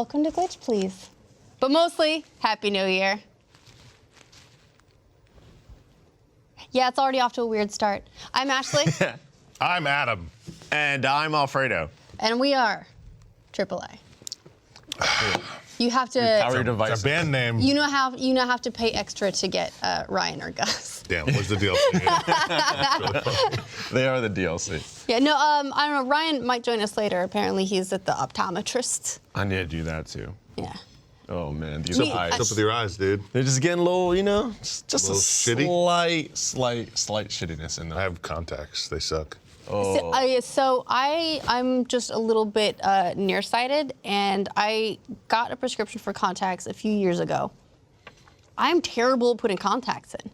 welcome to Glitch, please. But mostly, Happy New Year. Yeah, it's already off to a weird start. I'm Ashley. I'm Adam. And I'm Alfredo. And we are AAA. You have to. Power device. It's a band name. You now have to pay extra to get Ryan or Gus. Damn, what's the deal? They are the DLC. Yeah, no, I don't know. Ryan might join us later. Apparently, he's at the optometrist. I need to do that too. Yeah. Oh man, these Me- eyes. What's up with your eyes, dude? They're just getting a little, just a Little shitty? slight shittiness in them. I have contacts. They suck. So I'm just a little bit nearsighted, and I got a prescription for contacts a few years ago. I'm terrible at putting contacts in,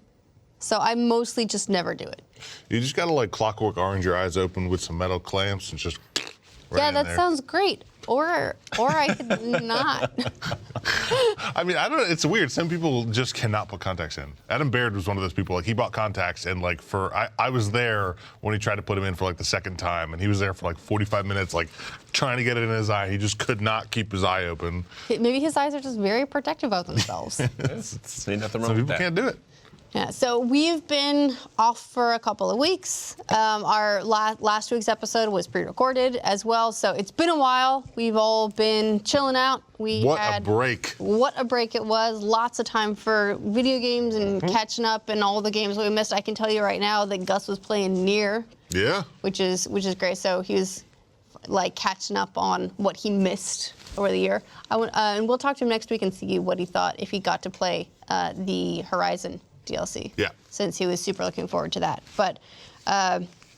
so I mostly just never do it. You just gotta like clockwork orange your eyes open with some metal clamps and just right Yeah, in that there. sounds great. Or I could not. I mean, I don't know. It's weird. Some people just cannot put contacts in. Adam Baird was one of those people. Like, he bought contacts, and like I was there when he tried to put them in for like the second time, and he was there for like 45 minutes, like trying to get it in his eye. He just could not keep his eye open. Maybe his eyes are just very protective of themselves. Ain't nothing wrong Some with people that. can't do it. Yeah, so we've been off for a couple of weeks. Our last week's episode was pre-recorded as well, so it's been a while. We've all been chilling out. What a break. What a break it was. Lots of time for video games and catching up and all the games we missed. I can tell you right now that Gus was playing Nier, Yeah. which is great. So he was like catching up on what he missed over the year. And we'll talk to him next week and see what he thought if he got to play the Horizon DLC. Yeah. Since he was super looking forward to that. But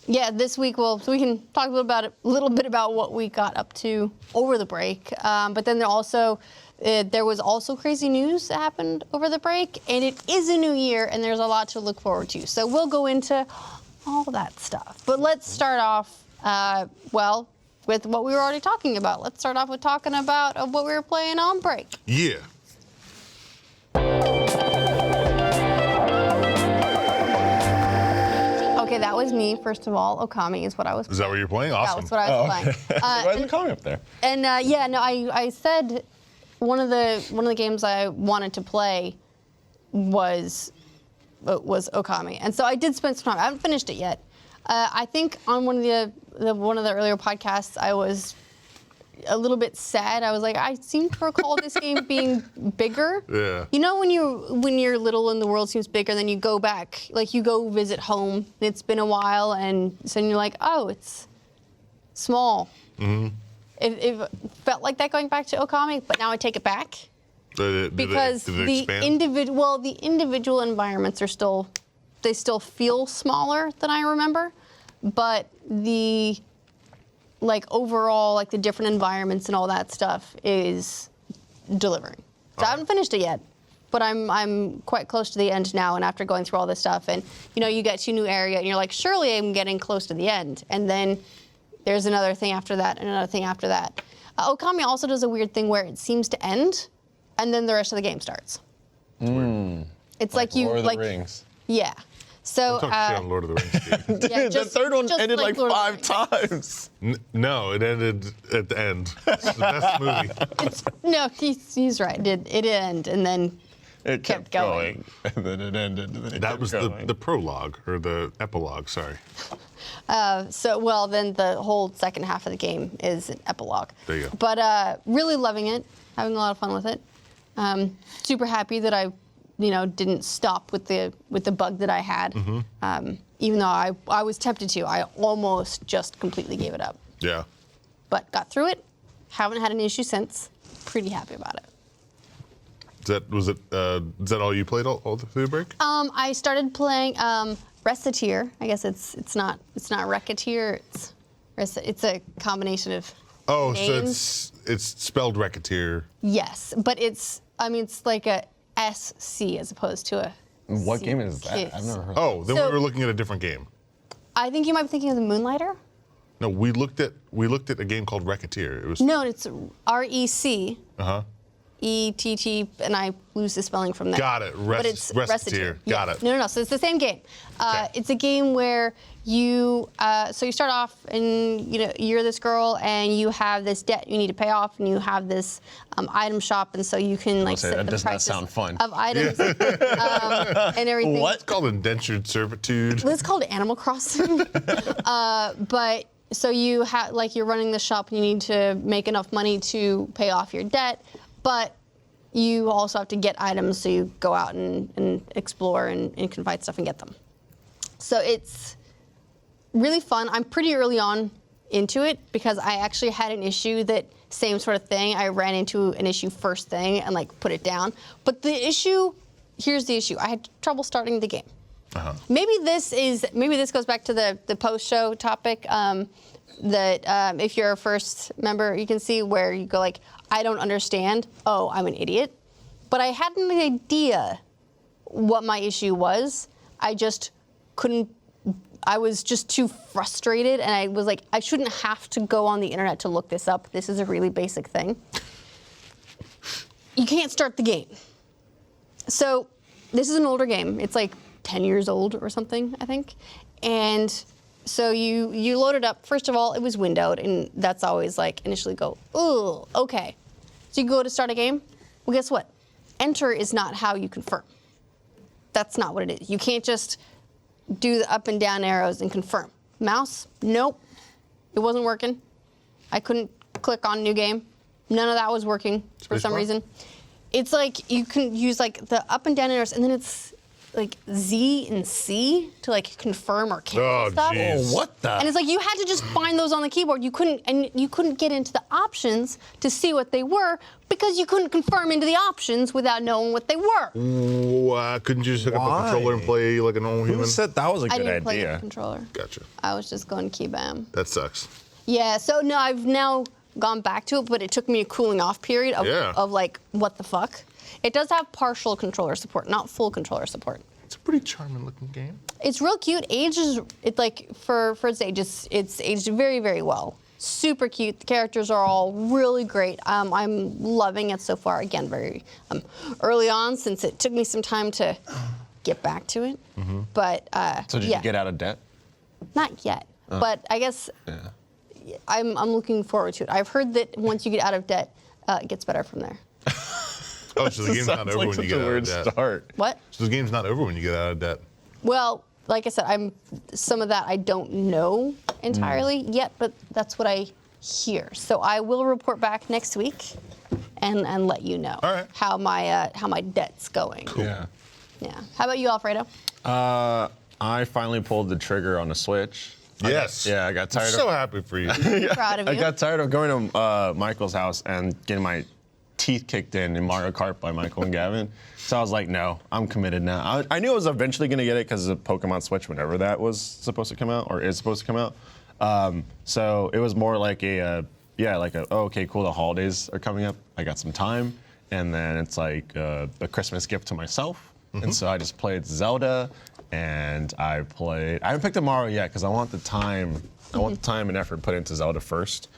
yeah, this week so we can talk a little bit about what we got up to over the break. But then there was also crazy news that happened over the break, and it is a new year, and there's a lot to look forward to. So we'll go into all that stuff. But let's start off, with what we were already talking about. Let's start off with talking about what we were playing on break. Yeah. Okay, that was me, first of all. Okami is what I was playing. Is that what you're playing? Awesome. That was what I was playing. Why is the comment up there? And I said one of the games I wanted to play was Okami, and so I did spend some time. I haven't finished it yet. I think on one of the earlier podcasts, I was a little bit sad. I was like, I seem to recall this game being bigger. Yeah. You know when you're little and the world seems bigger, then you go back, like you go visit home, and it's been a while, and so you're like, oh, it's small. Mm-hmm. It felt like that going back to Okami, but now I take it back. Because the individual environments are still feel smaller than I remember, but the overall the different environments and all that stuff is delivering. So I haven't finished it yet, but I'm quite close to the end now. And after going through all this stuff, and you get to a new area, and you're like, surely I'm getting close to the end, and then there's another thing after that, and another thing after that. Okami also does a weird thing where it seems to end, and then the rest of the game starts. It's like you Lord of the Rings. Yeah. So Don't talk shit on Lord of the Rings, dude. yeah, The third one ended like Lord of the 5 Rings. times. No, it ended at the end. It's the best movie. No, he's right. It did end, and then It kept going. and then it ended. And then it That kept was going. the prologue, or the epilogue, sorry. then the whole second half of the game is an epilogue. There you go. But really loving it, having a lot of fun with it. Super happy that I, didn't stop with the bug that I had. Even though I was tempted to, I almost just completely gave it up. Yeah. But got through it. Haven't had an issue since. Pretty happy about it. Is that all you played all through the break? I started playing Reciteer. I guess it's not Racketeer. It's a combination of names. So it's spelled Racketeer. Yes, but it's like a SC as opposed to a What C. game is that? Kiss. I've never heard. Oh, then So- we were looking at a different game. I think you might be thinking of the Moonlighter. No, we looked at a game called Racketeer. It was No, it's REC. R-E-S-E-T-T, and I lose the spelling from there. Got it. But it's Reciteer. Got it. No. So it's the same game. Okay. It's a game where you so you start off and you're this girl and you have this debt you need to pay off, and you have this item shop, and so you can like set that the does not prices sound fun. of items and everything. What? It's called indentured servitude. It's called Animal Crossing. But so you have like you're running the shop and you need to make enough money to pay off your debt, but you also have to get items, so you go out and explore and can find stuff and get them. So it's really fun. I'm pretty early on into it because I actually had an issue that same sort of thing. I ran into an issue first thing and like put it down. But here's the issue. I had trouble starting the game. Uh-huh. Maybe this goes back to the post-show topic that if you're a first member, you can see where you go like, I don't understand. Oh, I'm an idiot. But I had an idea what my issue was. I just couldn't. I was just too frustrated, and I was like, I shouldn't have to go on the internet to look this up. This is a really basic thing. You can't start the game. So this is an older game. It's like 10 years old or something, I think. And so you load it up. First of all, it was windowed, and that's always like initially go, ooh, okay. So you go to start a game. Well, guess what? Enter is not how you confirm. That's not what it is. You can't just do the up and down arrows and confirm. Mouse, nope. It wasn't working. I couldn't click on new game. None of that was working for some reason. It's like you can use like the up and down arrows, and then it's like Z and C to like confirm or cancel stuff. Geez. Oh, what the? And it's like you had to just find those on the keyboard. You couldn't get into the options to see what they were because you couldn't confirm into the options without knowing what they were. Couldn't you just hook up a Why? controller and play like a normal human? Who said that was a I good didn't play the idea? controller. Gotcha. I was just going key bam. That sucks. Yeah, so no, I've now gone back to it, but it took me a cooling off period of like, what the fuck? It does have partial controller support, not full controller support. It's a pretty charming looking game. It's real cute. It's like for its age, it's aged very, very well. Super cute. The characters are all really great. I'm loving it so far. Again, very early on, since it took me some time to get back to it. Mm-hmm. But So did yeah, you get out of debt? not yet. But I guess I'm looking forward to it. I've heard that once you get out of debt, it gets better from there. Oh, so the game's not Sounds over like when such you get a out weird of debt. start. What? So the game's not over when you get out of debt. Well, like I said, some of that I don't know entirely yet, but that's what I hear. So I will report back next week and let you know All right. how my debt's going. Cool. Yeah. Yeah. How about you, Alfredo? I finally pulled the trigger on the Switch. Yes. I got tired I'm so happy for you. Proud of you. I got tired of going to Michael's house and getting my teeth kicked in Mario Kart by Michael and Gavin. So I was like, no, I'm committed now. I knew I was eventually going to get it because of Pokemon Switch whenever that was supposed to come out or is supposed to come out. So it was more like oh, okay, cool, the holidays are coming up. I got some time. And then it's like a Christmas gift to myself. Mm-hmm. And so I just played Zelda and I haven't picked up Mario yet because I want the time. I want the time and effort put into Zelda first.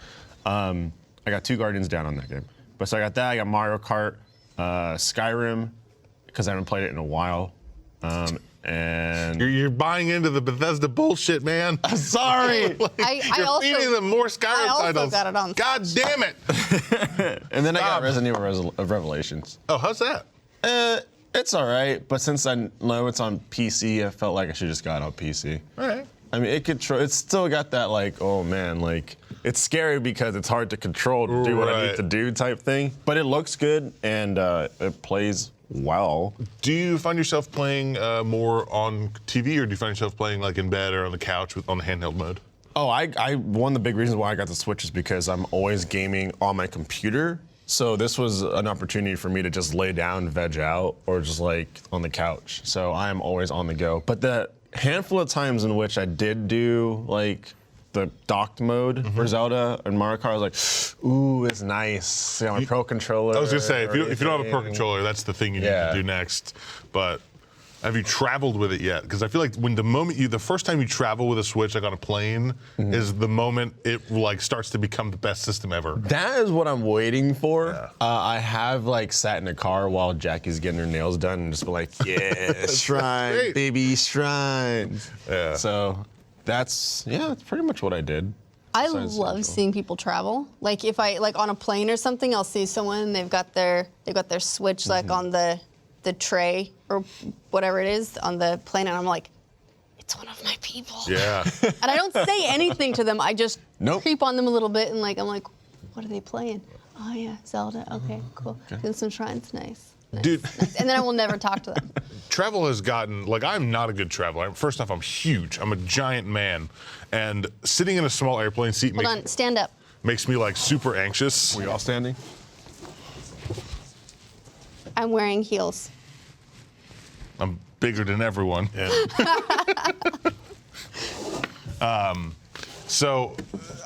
I got 2 Guardians down on that game. But so I got that, I got Mario Kart, Skyrim, because I haven't played it in a while. And You're buying into the Bethesda bullshit, man. sorry. You're also- feeding them more Skyrim I also titles. got it on God damn it. And then I got Stop. Resident Evil Revelations. Oh, how's that? It's all right, but since I know it's on PC, I felt like I should just got it on PC. All right. I mean, it's still got that like, oh man, like it's scary because it's hard to control to do what I need Right. to do type thing. But it looks good and it plays well. Do you find yourself playing more on TV, or do you find yourself playing like in bed or on the couch on the handheld mode? Oh, one of the big reasons why I got the Switch is because I'm always gaming on my computer. So this was an opportunity for me to just lay down, veg out, or just like on the couch. So I am always on the go. But the handful of times in which I did do like the docked mode for Zelda and Mario Kart, I was like, ooh, it's nice. You know, my Pro Controller. I was gonna say, if you don't have a Pro or anything. Controller, that's the thing you need Yeah. to do next. But Have you traveled with it yet? Because I feel like the first time you travel with a Switch, like on a plane, is the moment it like starts to become the best system ever. That is what I'm waiting for. Yeah. I have like sat in a car while Jackie's getting her nails done and just be like, yeah, shrine, great. baby, shrine. Yeah. So that's pretty much what I did. I Besides love Central. seeing people travel. Like if I like on a plane or something, I'll see someone they've got their Switch like on the tray or whatever it is on the plane, and I'm like, it's one of my people. Yeah. And I don't say anything to them. I just Nope. creep on them a little bit, and like I'm like, what are they playing? Oh yeah, Zelda. Okay, cool. Doing some shrines. Nice. Dude. Nice. And then I will never talk to them. Travel has gotten, like, I'm not a good traveler. First off, I'm huge. I'm a giant man. And sitting in a small airplane seat Hold on, stand up. makes me, like, super anxious. We all standing? I'm wearing heels. I'm bigger than everyone. So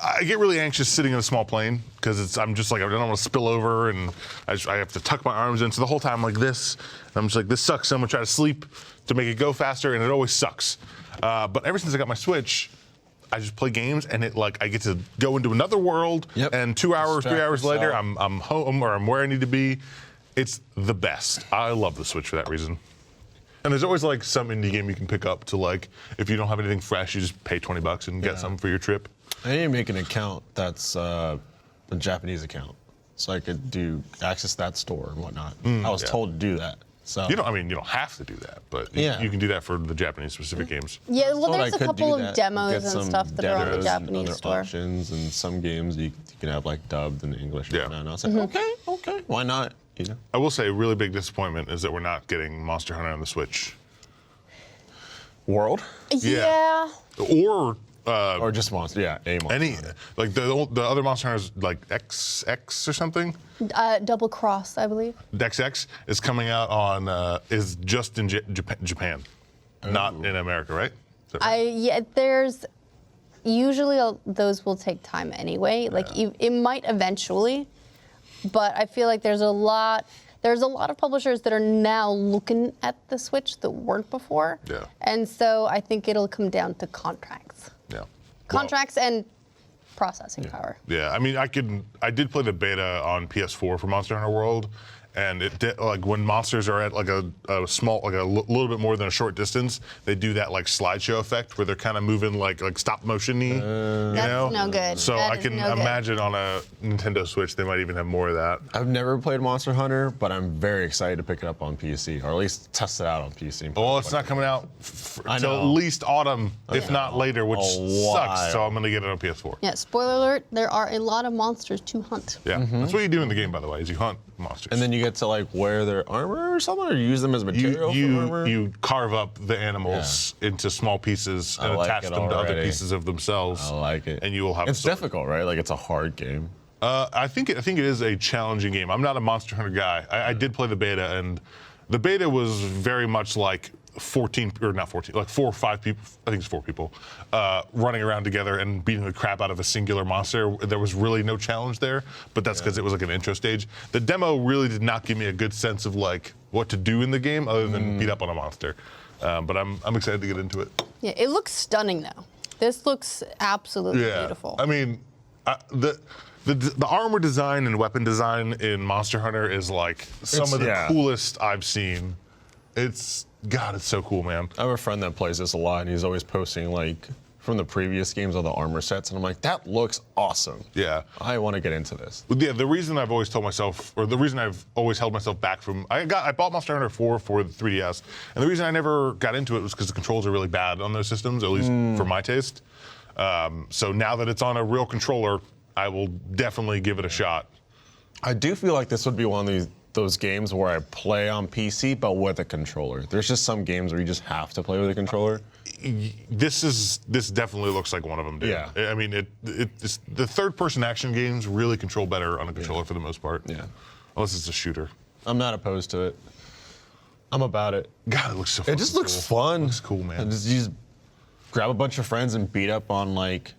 I get really anxious sitting in a small plane because I'm just like, I don't want to spill over, and I have to tuck my arms in. So the whole time I'm like this, and I'm just like, this sucks. So I'm gonna try to sleep to make it go faster, and it always sucks. But ever since I got my Switch, I just play games, and it like I get to go into another world, and 2 hours, 3 hours later, yourself. I'm home or I'm where I need to be. It's the best. I love the Switch for that reason. And there's always like some indie game you can pick up to like, if you don't have anything fresh, you just pay $20 and get something for your trip. I need to make an account that's a Japanese account, so I could access that store and whatnot. I was told to do that. So You don't have to do that, but you can do that for the Japanese specific games. Yeah, well, Thought there's I a could couple do of that, demos get and some stuff that are on the demos Japanese and other store. options, and some games you can have like dubbed in English. Yeah. And I was like, okay, why not? You know. I will say a really big disappointment is that we're not getting Monster Hunter on the Switch. World Yeah. Or just Monster? Yeah, a Monster. any, like the other Monster Hunters, like XX or something. Double Cross, I believe. XX is coming out on, is just in Japan, not in America, right? Is that right? There's usually those will take time anyway. Like it might eventually, but I feel like there's a lot of publishers that are now looking at the Switch that weren't before. Yeah. And so I think it'll come down to contracts. Yeah. Contracts and processing power. Yeah, I mean, I did play the beta on PS4 for Monster Hunter World, and it did, like when monsters are at like a small, like a little bit more than a short distance, they do that like slideshow effect where they're kind of moving like stop motion-y, you know? no good. So That I is can no good. imagine on a Nintendo Switch they might even have more of that. I've never played Monster Hunter, but I'm very excited to pick it up on PC, or at least test it out on PC. Well, it's not coming out I until at know. least autumn, if not later, which A sucks. So while. I'm gonna get it on PS4. Yeah, spoiler alert, there are a lot of monsters to hunt. Yeah, that's what you do in the game, by the way, is you hunt monsters. And then you get to like wear their armor or something, or use them as material for armor. you carve up the animals into small pieces and like attach it them to other already. pieces of themselves. I like it. And you will have. It's a sword. difficult, right? Like it's a hard game. I think it is a challenging game. I'm not a Monster Hunter guy. I did play the beta, and the beta was very much like 14 or not 14, like 4 or 5 people. I think it's 4 people running around together and beating the crap out of a singular monster. There was really no challenge there, but that's because it was like an intro stage. The demo really did not give me a good sense of like what to do in the game other than beat up on a monster. But I'm excited to get into it. Yeah, it looks stunning though. This looks absolutely beautiful. I mean, the armor design and weapon design in Monster Hunter is like some of the coolest I've seen. It's so cool, man. I have a friend that plays this a lot, and he's always posting like from the previous games of the armor sets, and I'm like, that looks awesome. Yeah. I want to get into this. Yeah, the reason I've always told myself, or the reason I've always held myself back from, I bought Monster Hunter 4 for the 3DS, and the reason I never got into it was because the controls are really bad on those systems, at least for my taste. So now that it's on a real controller, I will definitely give it a shot. I do feel like this would be one of those games where I play on PC, but with a controller. There's just some games where you just have to play with a controller. This definitely looks like one of them, dude. Yeah. I mean, it's the third-person action games really control better on a controller for the most part. Yeah. Unless it's a shooter. I'm not opposed to it. I'm about it. God, it looks so. It just looks fun. It looks cool, man. And you just grab a bunch of friends and beat up on like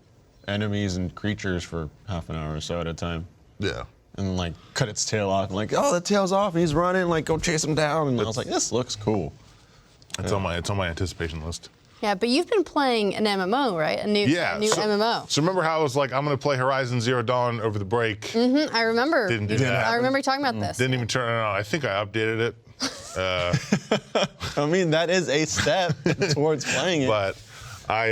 enemies and creatures for half an hour or so at a time. Yeah. And like cut its tail off and like, oh, the tail's off and he's running, like go chase him down. And I was like, this looks cool. It's on my anticipation list. Yeah, but you've been playing an MMO, right? A new MMO. So remember how I was like, I'm going to play Horizon Zero Dawn over the break? Mm-hmm, I remember. Didn't do that. I remember you talking about this. Didn't even turn it on. I think I updated it. I mean, that is a step towards playing it. But I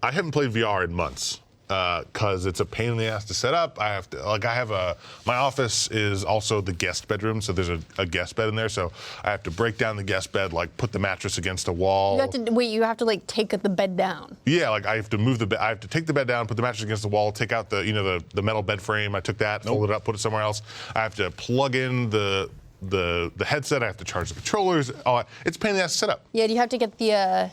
haven't played VR in months because it's a pain in the ass to set up. My office is also the guest bedroom, so there's a guest bed in there. So I have to break down the guest bed, like put the mattress against a wall. You have to like take the bed down. Yeah, like I have to move the bed. I have to take the bed down, put the mattress against the wall, take out the metal bed frame. I took that, fold it up, put it somewhere else. I have to plug in the headset. I have to charge the controllers. It's a pain in the ass to set up. Yeah, do you have to get the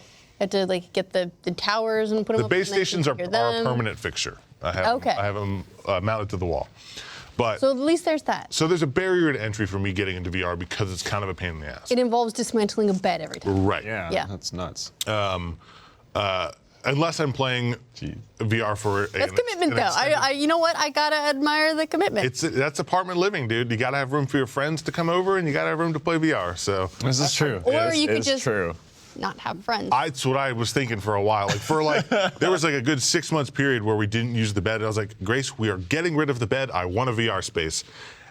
get the towers and put them The up? base stations are a them? permanent fixture. I have them mounted to the wall. But so at least there's that. So there's a barrier to entry for me getting into VR because it's kind of a pain in the ass. It involves dismantling a bed every time. Right. Yeah. That's nuts. Unless I'm playing VR for That's commitment, though. You know what? I gotta admire the commitment. That's apartment living, dude. You gotta have room for your friends to come over, and you gotta have room to play VR. So this is true. Or you could just true. not have friends. That's what I was thinking for a while. There was like a good 6 months period where we didn't use the bed. And I was like, Grace, we are getting rid of the bed. I want a VR space.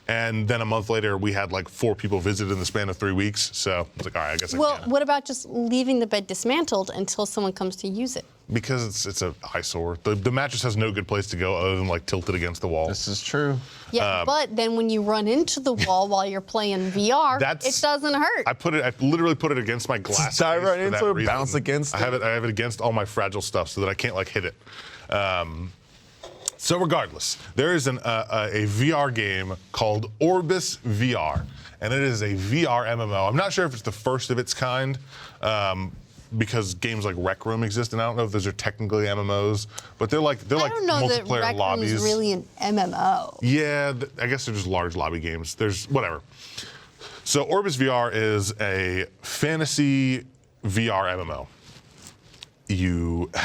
And then a month later, we had like 4 people visit in the span of 3 weeks. So I was like, all right, I guess I can. Well, what about just leaving the bed dismantled until someone comes to use it? Because it's an eyesore. The mattress has no good place to go other than like tilted against the wall. This is true. Yeah, but then when you run into the wall while you're playing VR, it doesn't hurt. I literally put it against my glass. Dive right into it, bounce against it. I have it against all my fragile stuff so that I can't like hit it. So regardless, there is a VR game called OrbusVR, and it is a VR MMO. I'm not sure if it's the first of its kind, because games like Rec Room exist, and I don't know if those are technically MMOs, but they're like I don't know that multiplayer Rec lobbies. Room is really an MMO. Yeah, I guess they're just large lobby games. There's whatever. So OrbusVR is a fantasy VR MMO.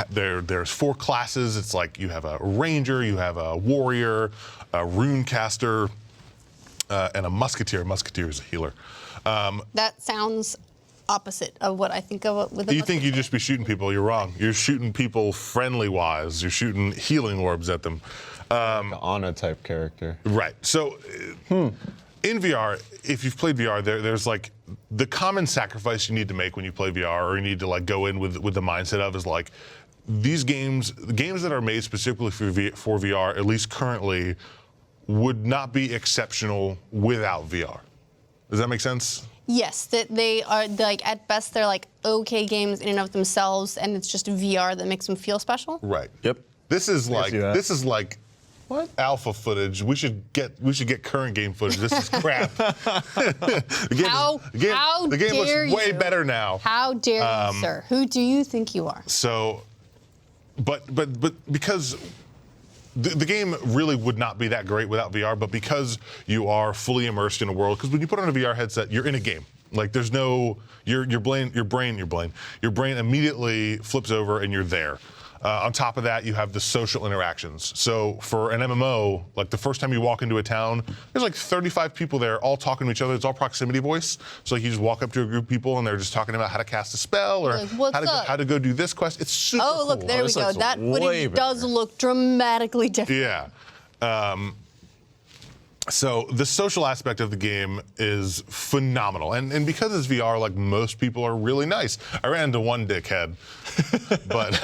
There's 4 classes. It's like you have a ranger, you have a warrior, a runecaster, and a musketeer. Musketeer is a healer. That sounds opposite of what I think of with a You think you'd just be shooting people? You're wrong. You're shooting people friendly-wise. You're shooting healing orbs at them. Like an Ana type character. Right. So in VR, if you've played VR, there's like the common sacrifice you need to make when you play VR, or you need to like go in with the mindset of, is like these games that are made specifically for VR, at least currently, would not be exceptional without VR. Does that make sense? Yes, that they are like at best they're like okay games in and of themselves, and it's just VR that makes them feel special. Right. Yep. This is like what? Alpha footage. We should get current game footage. This is crap. The game looks way better now. How dare you, sir? Who do you think you are? So, but because the game really would not be that great without VR, but because you are fully immersed in a world, because when you put on a VR headset, you're in a game. Like there's no your brain immediately flips over and you're there. On top of that, you have the social interactions. So for an MMO, like the first time you walk into a town, there's like 35 people there all talking to each other. It's all proximity voice. So like you just walk up to a group of people and they're just talking about how to cast a spell or like, how to go do this quest. It's super cool. Oh, look, there we go. That footage does look dramatically different. Yeah. So the social aspect of the game is phenomenal. And because it's VR, like most people are really nice. I ran into one dickhead, but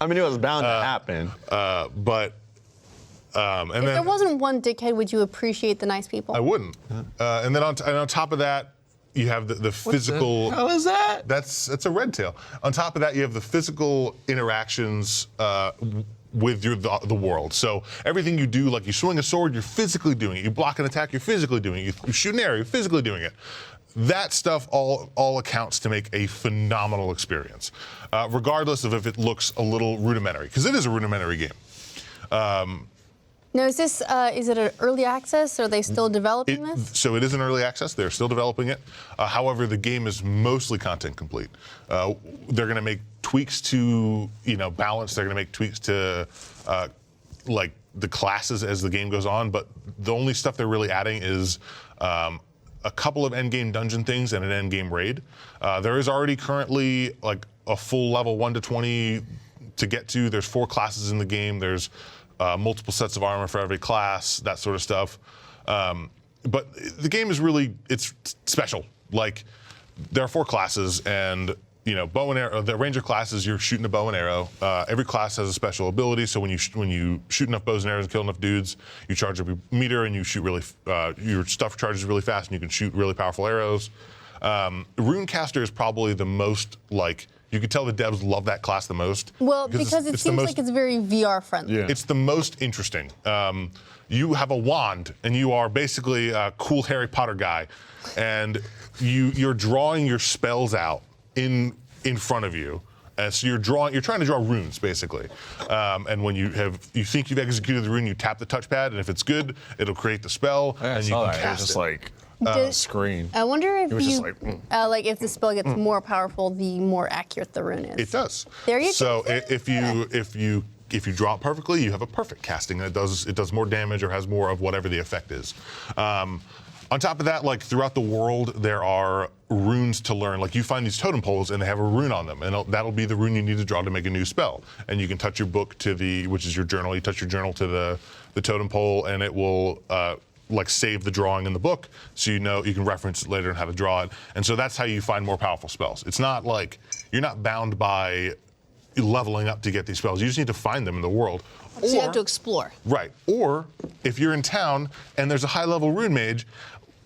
I mean, it was bound to happen. And If there wasn't one dickhead, would you appreciate the nice people? I wouldn't. And then on top of that, you have the physical. How is that? That's a red tail. On top of that, you have the physical interactions with the world. So everything you do, like you swing a sword, you're physically doing it. You block an attack, you're physically doing it. You shoot an arrow, you're physically doing it. That stuff all accounts to make a phenomenal experience, regardless of if it looks a little rudimentary, because it is a rudimentary game. Now, is it an early access? Are they still developing this? So it is an early access. They're still developing it. However, the game is mostly content complete. They're going to make tweaks to balance. They're going to make tweaks to like the classes as the game goes on. But the only stuff they're really adding is a couple of endgame dungeon things and an endgame raid. There is already currently like a full level 1 to 20 to get to. There's 4 classes in the game. There's multiple sets of armor for every class, that sort of stuff. But the game is really, it's special. Like, there are 4 classes, and bow and arrow. The ranger classes, you're shooting a bow and arrow. Every class has a special ability. So when you shoot enough bows and arrows and kill enough dudes, you charge up your meter and you shoot really. Your stuff charges really fast and you can shoot really powerful arrows. Runecaster is probably the most like. You could tell the devs love that class the most. Well, because it seems like it's very VR friendly. Yeah. It's the most interesting. You have a wand, and you are basically a cool Harry Potter guy, and you're drawing your spells out in front of you. So you're trying to draw runes basically. And when you think you've executed the rune, you tap the touchpad, and if it's good, it'll create the spell, and you can cast just it. Like screen. I wonder if just if the spell gets more powerful, the more accurate the rune is. It does. There you go. So if you draw it perfectly, you have a perfect casting, and it does more damage or has more of whatever the effect is. On top of that, like throughout the world, there are runes to learn. Like you find these totem poles and they have a rune on them, and that'll be the rune you need to draw to make a new spell. And you can touch your book which is your journal. You touch your journal to the totem pole, and it will like save the drawing in the book, so you can reference it later and how to draw it. And so that's how you find more powerful spells. It's not like you're not bound by leveling up to get these spells. You just need to find them in the world. So you have to explore. Right. Or if you're in town and there's a high-level rune mage,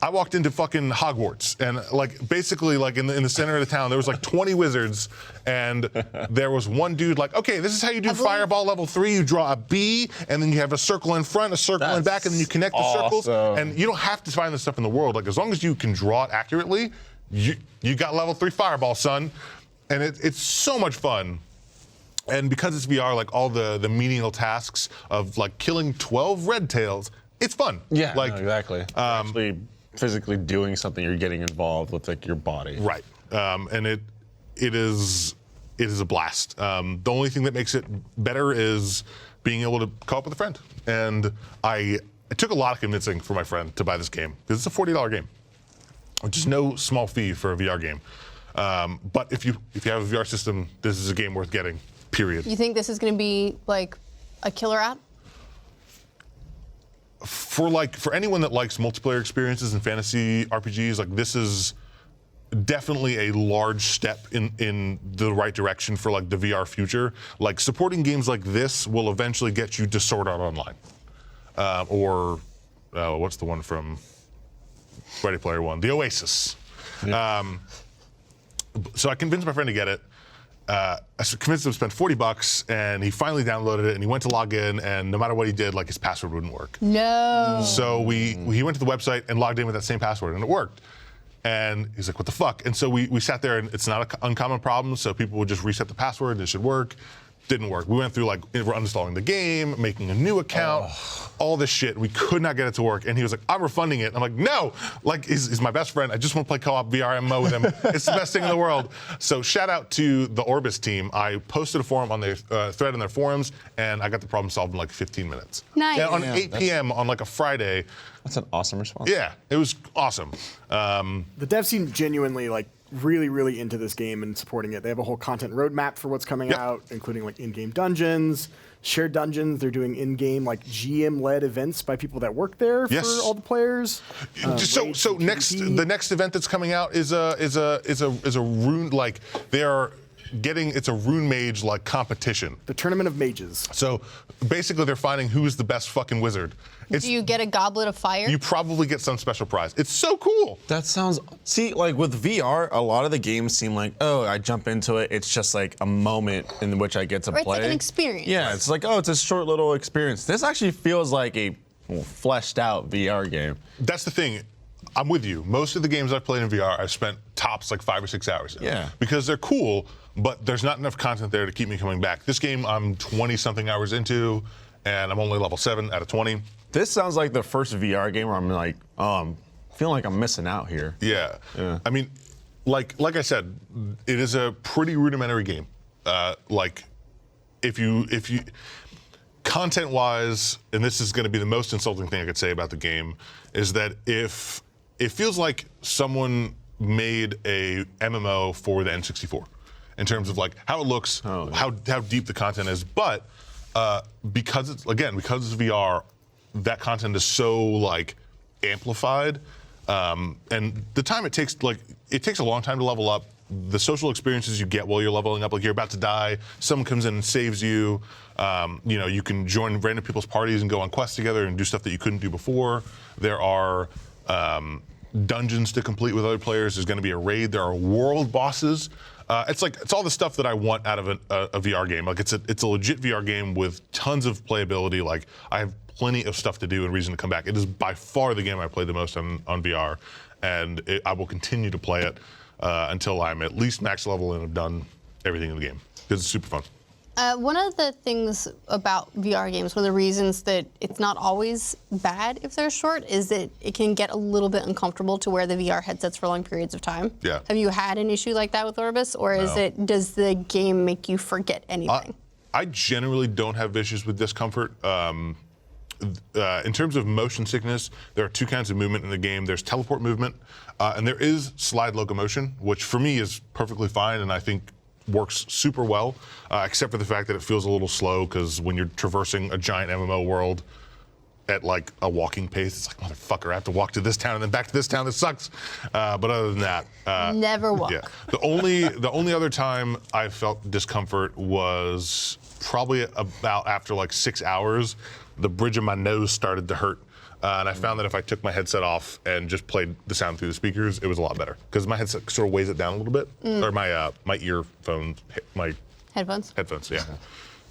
I walked into fucking Hogwarts, and like basically like in the center of the town, there was like 20 wizards, and there was one dude like, okay, this is how you do Fireball level 3. You draw a B, and then you have a circle in front, a circle in back, and then you connect the circles. And you don't have to find this stuff in the world. Like as long as you can draw it accurately, you got level 3 Fireball, son. And it's so much fun. And because it's VR, like all the menial tasks of like killing 12 red tails, it's fun. Yeah, like exactly. Actually physically doing something, you're getting involved with like your body. Right. And it is a blast. The only thing that makes it better is being able to co-op with a friend. And it took a lot of convincing for my friend to buy this game, because it's a $40 game, which is no small fee for a VR game. But if you have a VR system, this is a game worth getting. Period. You think this is going to be like a killer app? For anyone that likes multiplayer experiences and fantasy RPGs, like this is definitely a large step in the right direction for like the VR future. Like supporting games like this will eventually get you to Sword Art Online, or what's the one from Ready Player One, The Oasis. Yeah. So I convinced my friend to get it. I convinced him to spend $40, and he finally downloaded it, and he went to log in, and no matter what he did, like his password wouldn't work. No. So he went to the website and logged in with that same password, and it worked. And he's like, what the fuck? And so we sat there, and it's not an uncommon problem, so people would just reset the password, and it should work. Didn't work. We went through like uninstalling the game, making a new account, all this shit. We could not get it to work. And he was like, I'm refunding it. I'm like, no, like he's my best friend. I just want to play co-op VR MMO with him. It's the best thing in the world. So shout out to the Orbus team. I posted a forum on their thread on their forums, and I got the problem solved in like 15 minutes. Nice. And on 8 p.m. on like a Friday. That's an awesome response. Yeah, it was awesome. The devs seem genuinely like really into this game and supporting it. They have a whole content roadmap for what's coming out, including like in-game dungeons, shared dungeons. They're doing in-game like GM-led events by people that work there for all the players. So the next event that's coming out is a rune, like it's a rune mage like competition. The Tournament of Mages. So basically they're finding who's the best fucking wizard. Do you get a goblet of fire? You probably get some special prize. It's so cool. That sounds, like with VR, a lot of the games seem like, I jump into it. It's just like a moment in which I get to play. It's like an experience. Yeah, it's like, it's a short little experience. This actually feels like a fleshed out VR game. That's the thing. I'm with you. Most of the games I've played in VR, I've spent tops like 5 or 6 hours in. Yeah. Because they're cool, but there's not enough content there to keep me coming back. This game I'm 20-something hours into, and I'm only level 7 out of 20. This sounds like the first VR game where I'm like, feeling like I'm missing out here. Yeah. I mean, like I said, it is a pretty rudimentary game. Like, if you content-wise, and this is going to be the most insulting thing I could say about the game, is that if it feels like someone made a MMO for the N64 in terms of like how it looks, how deep the content is. But because it's VR, that content is so like amplified, and the time it takes a long time to level up. The social experiences you get while you're leveling up, like you're about to die, someone comes in and saves you. You can join random people's parties and go on quests together and do stuff that you couldn't do before. There are dungeons to complete with other players. There's going to be a raid. There are world bosses. It's all the stuff that I want out of a VR game. Like it's a legit VR game with tons of playability. Like I have plenty of stuff to do and reason to come back. It is by far the game I played the most on VR, and I will continue to play it until I'm at least max level and have done everything in the game because it's super fun. One of the things about VR games, one of the reasons that it's not always bad if they're short, is that it can get a little bit uncomfortable to wear the VR headsets for long periods of time. Yeah. Have you had an issue like that with Orbus, or does the game make you forget anything? I generally don't have issues with discomfort. In terms of motion sickness, there are two kinds of movement in the game. There's teleport movement, and there is slide locomotion, which for me is perfectly fine, and I think works super well, except for the fact that it feels a little slow, because when you're traversing a giant MMO world at like a walking pace, it's like, motherfucker, I have to walk to this town and then back to this town. This sucks. But other than that, never walk. Yeah. The only other time I felt discomfort was probably about after like 6 hours. The bridge of my nose started to hurt. And I found that if I took my headset off and just played the sound through the speakers, it was a lot better. Because my headset sort of weighs it down a little bit. Or my earphones, my Headphones? Headphones, yeah.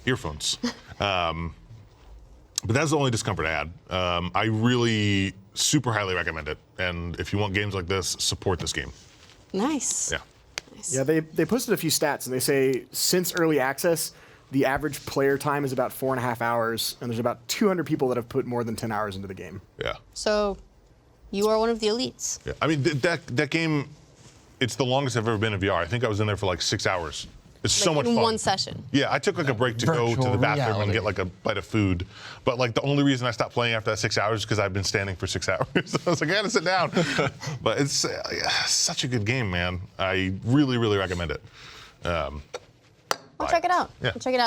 Earphones. But that's the only discomfort I had. I really super highly recommend it. And if you want games like this, support this game. Nice. Yeah. Nice. Yeah, they posted a few stats, and they say since early access, the average player time is about 4.5 hours, and there's about 200 people that have put more than 10 hours into the game. Yeah. So you are one of the elites. Yeah. I mean, that game, it's the longest I've ever been in VR. I think I was in there for like 6 hours. It's so much in fun. one session. Yeah, I took like a break to go to Virtual the bathroom reality. and get like a bite of food. But like the only reason I stopped playing after that 6 hours is because I've been standing for 6 hours. I was like, I gotta sit down. But it's such a good game, man. I really, really recommend it. I'll check it out. Yeah. I'll check it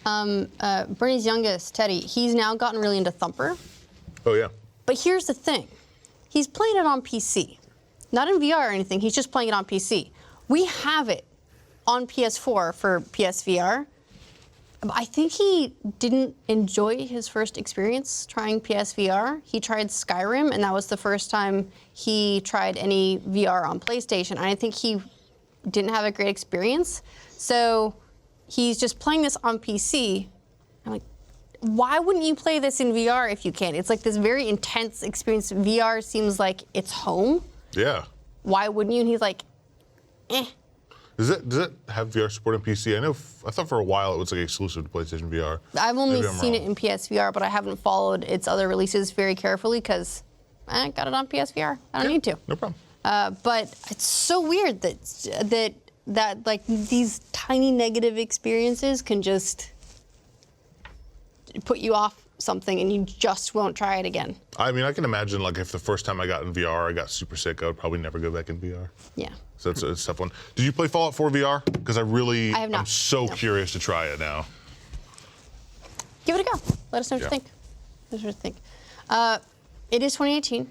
out. Bernie's youngest, Teddy, he's now gotten really into Thumper. Oh yeah. But here's the thing. He's playing it on PC. Not in VR or anything, he's just playing it on PC. We have it on PS4 for PSVR. I think he didn't enjoy his first experience trying PSVR. He tried Skyrim, and that was the first time he tried any VR on PlayStation. And I think he didn't have a great experience. So he's just playing this on PC. I'm like, why wouldn't you play this in VR if you can? It's like this very intense experience. VR seems like it's home. Yeah. Why wouldn't you? And he's like, eh. Does it have VR support on PC? I thought for a while it was like exclusive to PlayStation VR. I've only Maybe I'm seen wrong. it in PSVR, but I haven't followed its other releases very carefully because I got it on PSVR. I don't need to. No problem. But it's so weird that like these tiny negative experiences can just put you off something and you just won't try it again. I mean, I can imagine like if the first time I got in VR, I got super sick, I would probably never go back in VR. Yeah. So it's a tough one. Did you play Fallout 4 VR? Because I have not. I'm so No. curious to try it now. Give it a go. Let us know what you think. Let us know what you think. It is 2018.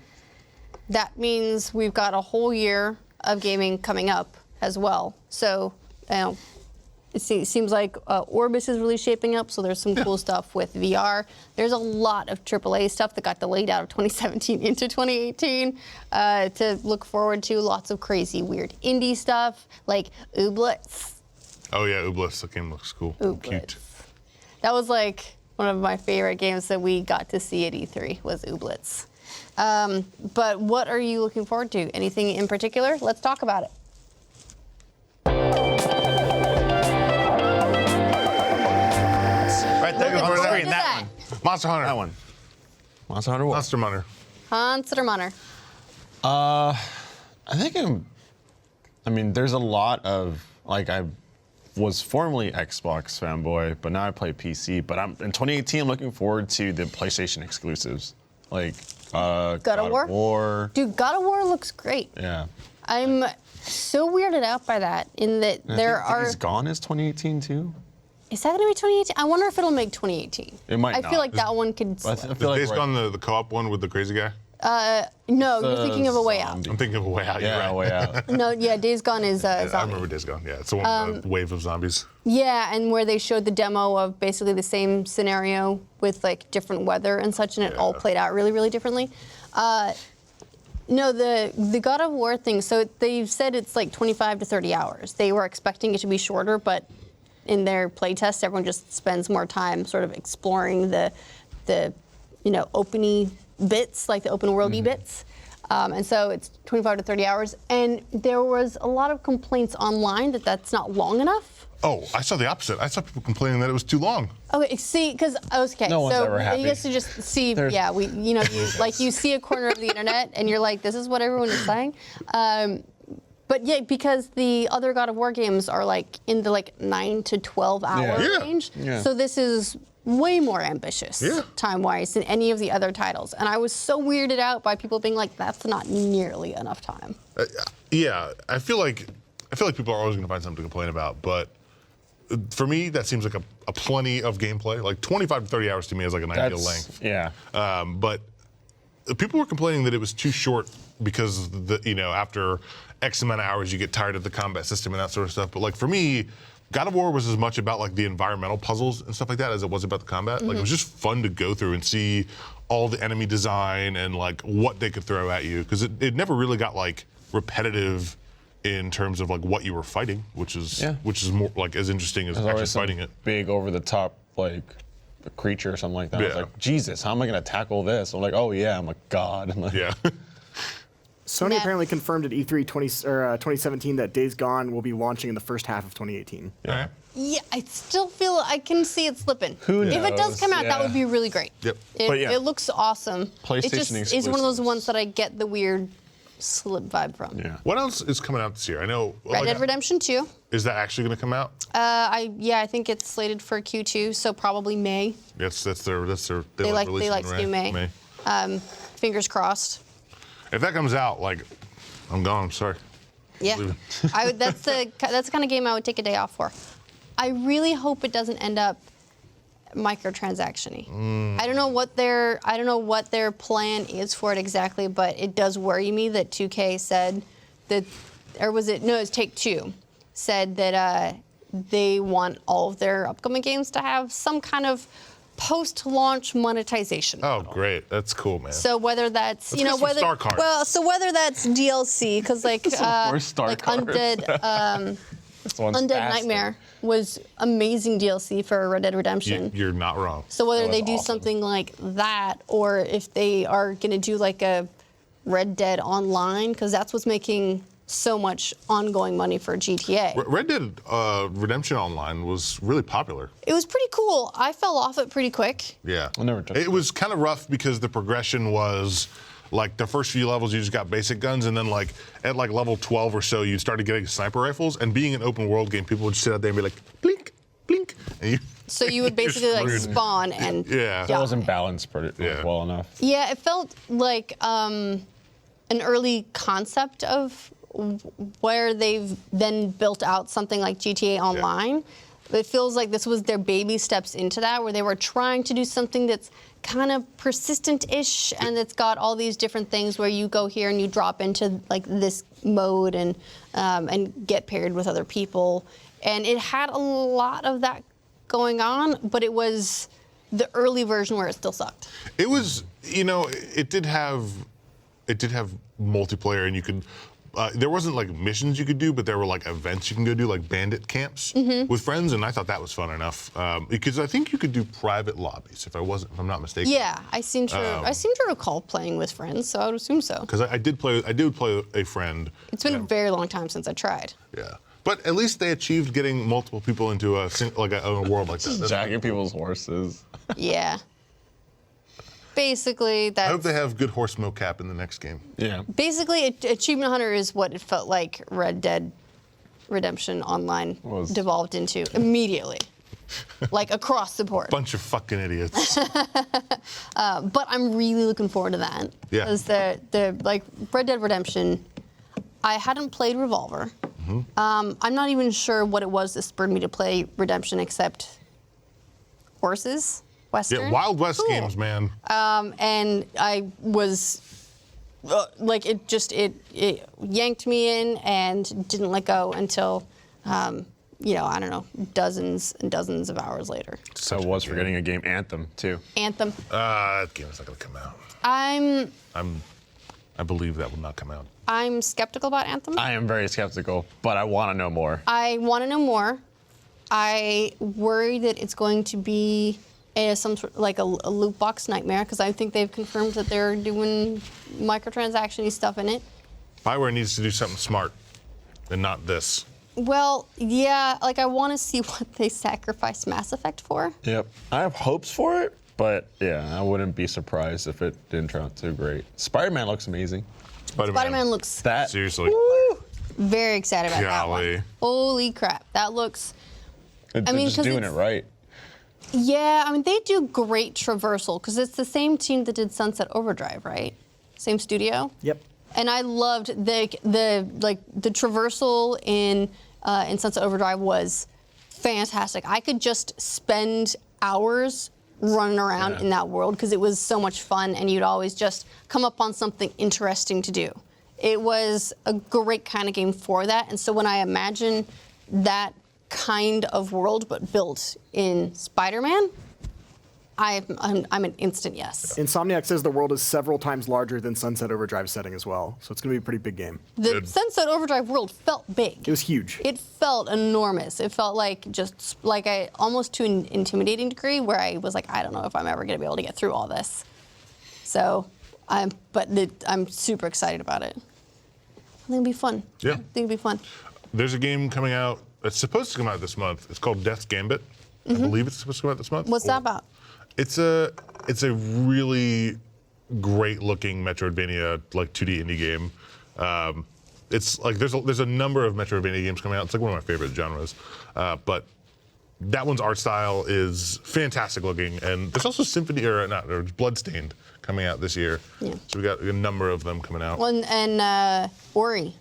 That means we've got a whole year of gaming coming up as well. So, it seems like Orbus is really shaping up, so there's some cool stuff with VR. There's a lot of AAA stuff that got delayed out of 2017 into 2018 to look forward to. Lots of crazy, weird indie stuff like Ooblets. Oh yeah, Ooblets. That game looks cool. Ooblets. Cute. That was like one of my favorite games that we got to see at E3 was Ooblets. But what are you looking forward to? Anything in particular? Let's talk about it. Right there Look on the at screen, that. that one. Monster Hunter. That one. Monster Hunter what? Monster Hunter. Monster Hunter. I think there's a lot of, like, I was formerly Xbox fanboy, but now I play PC. But in 2018, I'm looking forward to the PlayStation exclusives. Like God of War? War. Dude, God of War looks great. Yeah. I'm so weirded out by that in that And there I think are. Days Gone is 2018 too. Is that going to be 2018? I wonder if it'll make 2018. It might I not. feel like that one could. I slip. feel like Days Gone, the co-op one with the crazy guy? No, you're thinking of A Way Out. I'm thinking of A Way Out. You're Yeah, right. Way Out. No, yeah, Days Gone is I zombie. remember Days Gone. Yeah, it's the one with the wave of zombies. Yeah, and where they showed the demo of basically the same scenario with like different weather and such, and it all played out really, really differently. No, the God of War thing. So they said it's like 25 to 30 hours. They were expecting it to be shorter, but in their playtest, everyone just spends more time sort of exploring the openy bits, like the open worldy bits. And so it's 25 to 30 hours. And there was a lot of complaints online that that's not long enough. Oh, I saw the opposite. I saw people complaining that it was too long. Okay, see, because No one's ever happy. you get to just see, you see a corner of the internet and you're like, this is what everyone is saying. But yeah, because the other God of War games are like in the 9 to 12 hour Yeah. range. Yeah. So this is way more ambitious time-wise than any of the other titles. And I was so weirded out by people being like, that's not nearly enough time. Yeah, I feel like people are always going to find something to complain about, but for me, that seems like a plenty of gameplay. Like 25 to 30 hours to me is like an ideal length. Yeah. But people were complaining that it was too short because after X amount of hours you get tired of the combat system and that sort of stuff. But like for me, God of War was as much about like the environmental puzzles and stuff like that as it was about the combat. Like it was just fun to go through and see all the enemy design and like what they could throw at you, because it never really got like repetitive in terms of like what you were fighting, which is more like as interesting as There's actually always some fighting it. big over the top like a creature or something like that. I was Yeah. like, Jesus, how am I gonna tackle this? I'm like, oh yeah, I'm a god. I'm like, Yeah. Sony Matt. apparently confirmed at E3 2017 that Days Gone will be launching in the first half of 2018. Yeah. Yeah, I still feel I can see it slipping. Who If it does knows? come out, that Yeah. would be really great. Yep. But yeah. It looks awesome. PlayStation It just is one of those exclusives. ones that I get the weird slip vibe from. yeah. What else is coming out this year? I know. Red Dead Redemption 2. Is that actually going to come out? I think it's slated for Q2, so probably May. Yes, that's their. They like releasing to do May. Fingers crossed. If that comes out, like, I'm gone. I'm sorry. Yeah, that's the kind of game I would take a day off for. I really hope it doesn't end up microtransaction-y. I don't know what their plan is for it exactly, but it does worry me that 2K said that, or was it? No, it was Take-Two said that they want all of their upcoming games to have some kind of post-launch monetization. Oh, great. That's cool, man. So whether that's Let's get some star cards. whether that's DLC, because like more star cards. Undead. This one's Undead faster. Nightmare was amazing DLC for Red Dead Redemption. You're not wrong. So whether That was they do awesome. something like that, or if they are going to do like a Red Dead Online, because that's what's making so much ongoing money for GTA. Red Dead Redemption Online was really popular. It was pretty cool. I fell off it pretty quick. Yeah. I never touched It was kind of rough because the progression was like the first few levels you just got basic guns, and then like at like level 12 or so you started getting sniper rifles, and being an open world game, people would just sit out there and be like blink, blink, and you. So you would you're basically like screwed. spawn and Yeah. That wasn't die. balanced pretty Yeah. well enough. Yeah, it felt like an early concept of where they've then built out something like GTA Online. It feels like this was their baby steps into that, where they were trying to do something that's kind of persistent-ish, and it's got all these different things where you go here and you drop into like this mode and get paired with other people. And it had a lot of that going on, but it was the early version where it still sucked. It was, it did have multiplayer, and you could. There wasn't like missions you could do, but there were like events you can go do, like bandit camps with friends, and I thought that was fun enough because I think you could do private lobbies if I'm not mistaken. Yeah, I seem to recall playing with friends, so I would assume so. Because I did play a friend. It's been a very long time since I tried. Yeah, but at least they achieved getting multiple people into a world like that. That's Jacking cool. people's horses. Yeah. Basically, I that's hope they have good horse mocap in the next game. Yeah. basically Achievement Hunter is what it felt like Red Dead Redemption Online Was. devolved into immediately. like across the board. Bunch of fucking idiots. But I'm really looking forward to that. Yeah. Because the like Red Dead Redemption, I hadn't played Revolver. I'm not even sure what it was that spurred me to play Redemption except horses, Western. Yeah, Wild West Cool. games, man. And I was like, it yanked me in and didn't let go until, you know, I don't know, dozens and dozens of hours later. So I was forgetting a game, Anthem, too. Anthem. That game is not going to come out. I believe that will not come out. I'm skeptical about Anthem. I am very skeptical, but I want to know more. I want to know more. I worry that it's going to be some sort like a loot box nightmare because I think they've confirmed that they're doing microtransaction-y stuff in it. Bioware needs to do something smart and not this. Well, yeah, like I want to see what they sacrificed Mass Effect for. Yep. I have hopes for it, but yeah, I wouldn't be surprised if it didn't turn out too great. Spider-Man looks amazing. Spider-Man looks That Seriously. very excited about that Golly. one. Holy crap, that looks. they're I mean, just 'cause doing it it's- right. Yeah, I mean they do great traversal because it's the same team that did Sunset Overdrive, right? Same studio. Yep. And I loved the traversal in Sunset Overdrive was fantastic. I could just spend hours running around in that world because it was so much fun, and you'd always just come up on something interesting to do. It was a great kind of game for that, and so when I imagine that kind of world but built in Spider-Man, I'm an instant yes. Insomniac says the world is several times larger than Sunset Overdrive's setting as well, so it's going to be a pretty big game. The Good. Sunset Overdrive world felt big. It was huge. It felt enormous. It felt like just like almost to an intimidating degree where I was like, I don't know if I'm ever going to be able to get through all this. So, I'm super excited about it. I think it'll be fun. Yeah. I think it'll be fun. There's a game coming out. It's supposed to come out this month. It's called Death's Gambit. I believe it's supposed to come out this month. What's that about? It's a really great looking Metroidvania like 2D indie game. It's like there's a number of Metroidvania games coming out. It's like one of my favorite genres. But that one's art style is fantastic looking, and there's also Bloodstained coming out this year. Yeah. So we got a number of them coming out. Well, and Ori.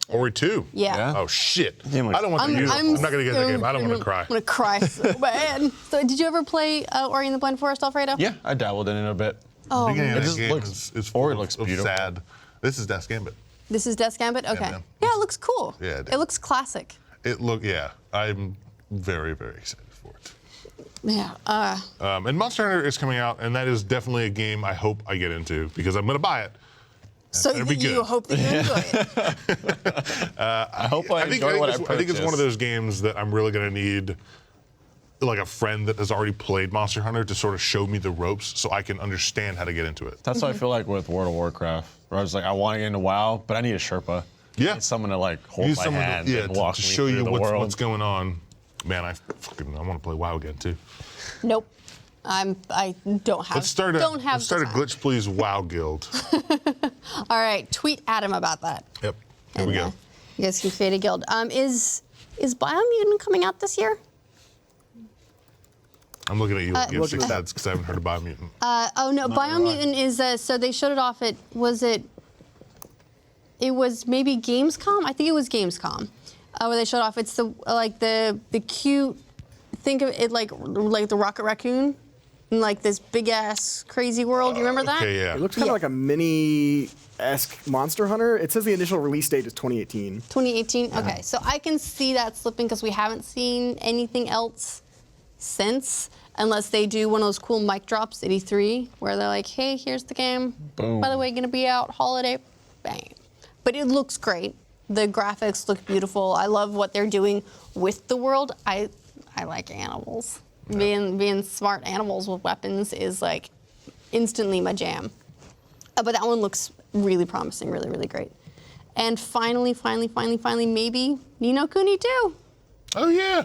Ori 2. Yeah. Oh shit! I Game looks- don't want to. I'm not gonna get in the game. I don't want to cry. I'm gonna cry so bad. So, did you ever play Ori and the Blind Forest, Alfredo? Yeah, I dabbled in it a bit. Oh, The beginning of It that just game looks- is Ori full looks of beautiful. sad. This is Death's Gambit. this is Death's Gambit. Okay. man. Yeah, it looks cool. Yeah, it it looks classic. I'm very, very excited for it. Yeah. And Monster Hunter is coming out, and that is definitely a game I hope I get into because I'm gonna buy it. So better be you good. hope that you enjoy it. I hope I enjoy what I purchase. I think it's one of those games that I'm really gonna need like a friend that has already played Monster Hunter to sort of show me the ropes so I can understand how to get into it. That's what I feel like with World of Warcraft, where I was like, I want to get into WoW, but I need a Sherpa. Yeah. I need someone to like You hold need my someone hand to and walk to me show through you the world. what's going on. Man, I want to play WoW again too. Nope. I don't have. Let's start a don't have the time. Glitch Please WoW guild. All right, tweet Adam about that. Yep. Here we go. You guys can create a guild. Is Biomutant coming out this year? I'm looking at you like you have six looking- heads because I haven't heard of Biomutant. Oh no, Biomutant is so they showed it off at it was maybe Gamescom? I think it was Gamescom. Where they showed off it's the cute, think of it like the Rocket Raccoon in like this big ass crazy world. You remember that? Okay, yeah. It looks kind of like a mini-esque Monster Hunter. It says the initial release date is 2018. 2018. Okay, so I can see that slipping because we haven't seen anything else since, unless they do one of those cool mic drops at E3 where they're like, "Hey, here's the game. Boom. By the way, gonna be out holiday." Bang. But it looks great. The graphics look beautiful. I love what they're doing with the world. I like animals. Being smart animals with weapons is like instantly my jam. But that one looks really promising, really, really great. And finally, maybe Ni no Kuni 2. Oh yeah.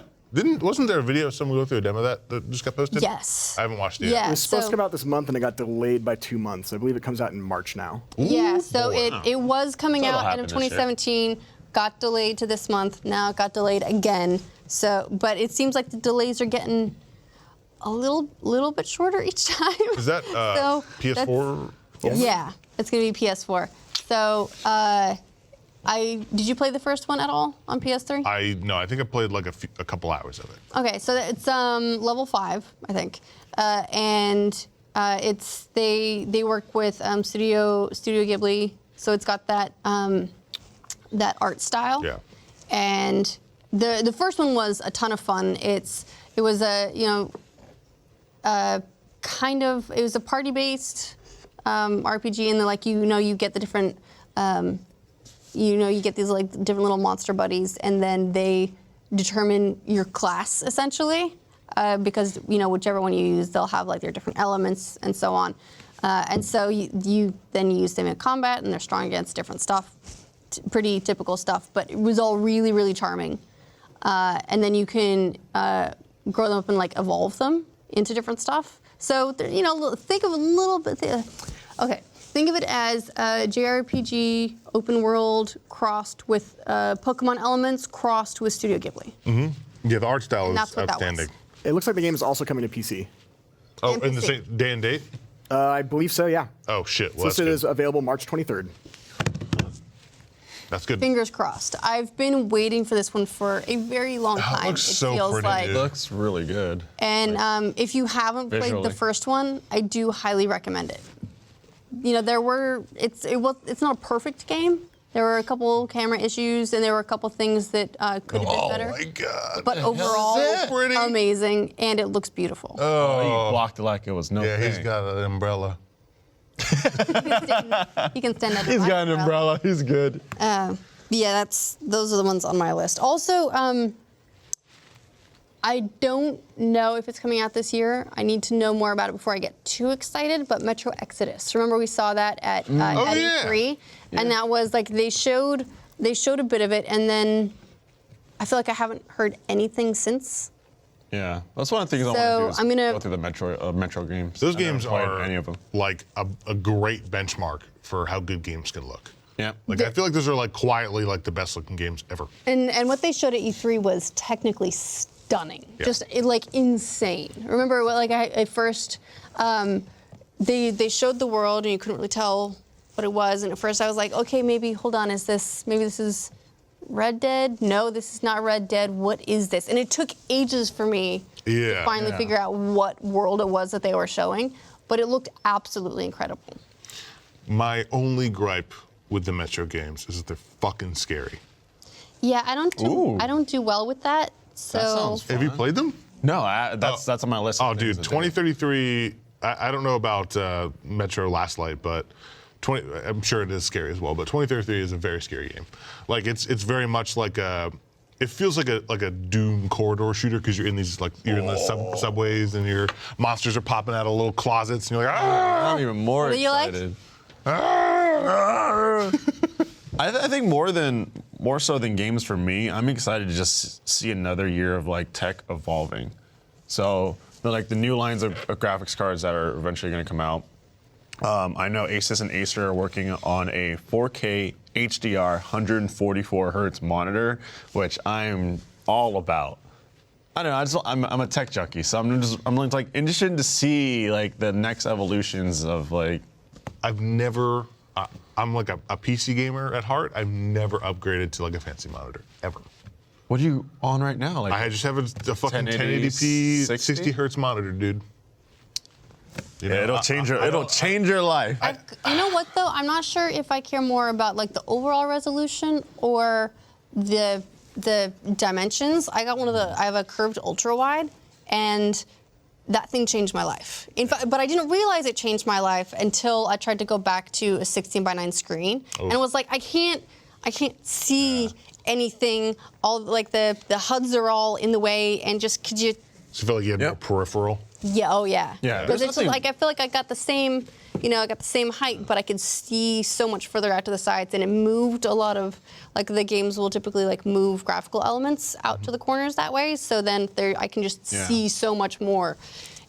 Wasn't there a video of someone going through a demo that just got posted? Yes. I haven't watched it yet. Yeah. It was supposed so- to come out this month, and it got delayed by 2 months. I believe it comes out in March now. Yeah, so it was coming That'll out in happen this year. 2017, got delayed to this month. Now it got delayed again. So, but it seems like the delays are getting a little bit shorter each time. Is that So PS4? Yeah, it's gonna be PS4. So, did you play the first one at all on PS3? I think I played like a couple hours of it. Okay, so it's level 5, I think, and it's they work with Studio Ghibli, so it's got that that art style. Yeah. And the first one was a ton of fun. It was a kind of, it was a party based RPG, and then like you get the different you get these like different little monster buddies, and then they determine your class essentially, because whichever one you use, they'll have like their different elements and so on, and so you then use them in combat, and they're strong against different stuff, pretty typical stuff. But it was all really, really charming, and then you can grow them up and like evolve them into different stuff. So think of a little bit. Okay. Think of it as a JRPG open world crossed with Pokemon elements crossed with Studio Ghibli. Mm-hmm. Yeah, the art style is outstanding. It looks like the game is also coming to PC. Oh, And in the PC. same day and date? I believe so, yeah. Oh, shit. Well, So that's it good. is available March 23rd. That's good. Fingers crossed. I've been waiting for this one for a very long time. looks so feels pretty, like. dude. Looks really good. And if you haven't played Visually. the first one, I do highly recommend it. It's not a perfect game. There were a couple camera issues, and there were a couple things that could have been better. Oh my god. But overall, So pretty. amazing, and it looks beautiful. Oh, he blocked it like it was no Yeah, he's thing. got an umbrella. You can stand under He's my got an umbrella. He's good. Yeah, those are the ones on my list. Also, I don't know if it's coming out this year. I need to know more about it before I get too excited. But Metro Exodus, remember we saw that at E3, and that was like they showed a bit of it, and then I feel like I haven't heard anything since. Yeah, that's one of the things I So, want to do is I'm gonna- go through the Metro games. Those I've never games played are any of them. like a great benchmark for how good games can look. Yeah. Like I feel like those are like quietly like the best looking games ever. And what they showed at E3 was technically stunning, just like insane. Remember, at first, they showed the world and you couldn't really tell what it was. And at first, I was like, okay, maybe this is Red Dead. No, this is not Red Dead. What is this? And it took ages for me to finally figure out what world it was that they were showing. But it looked absolutely incredible. My only gripe with the Metro games is that they're fucking scary. Yeah, I don't do well with that. So sounds Have you played them? No, that's on my list. Oh, of dude, things to do. 2033. I don't know about Metro Last Light, but I'm sure it is scary as well. But 2033 is a very scary game. Like it's very much like a. It feels like a Doom corridor shooter because you're in these you're in the subways and your monsters are popping out of little closets and you're like, ah! I'm even more What do you like? excited. Ah! I think more so than games for me, I'm excited to just see another year of like tech evolving. So the new lines of graphics cards that are eventually going to come out. I know Asus and Acer are working on a 4K HDR 144 hertz monitor, which I'm all about. I don't know. I'm a tech junkie, so I'm like interested to see like the next evolutions of like. I've never. I'm like a PC gamer at heart. I've never upgraded to like a fancy monitor ever. What are you on right now? Like I just have a fucking 1080p 1080p 60 hertz monitor, dude. You know, it'll change your life. You know what though? I'm not sure if I care more about like the overall resolution or the dimensions. I have a curved ultra wide, and that thing changed my life. In fact, but I didn't realize it changed my life until I tried to go back to a 16:9 screen, and it was like I can't see anything. All like the HUDs are all in the way, and could you? So you feel like you had more peripheral. Yeah. Oh yeah. Yeah, Because there's it's nothing- like I feel like I got the same, I got the same height, but I could see so much further out to the sides, and it moved a lot of like the games will typically like move graphical elements out to the corners that way. So then I can just see so much more,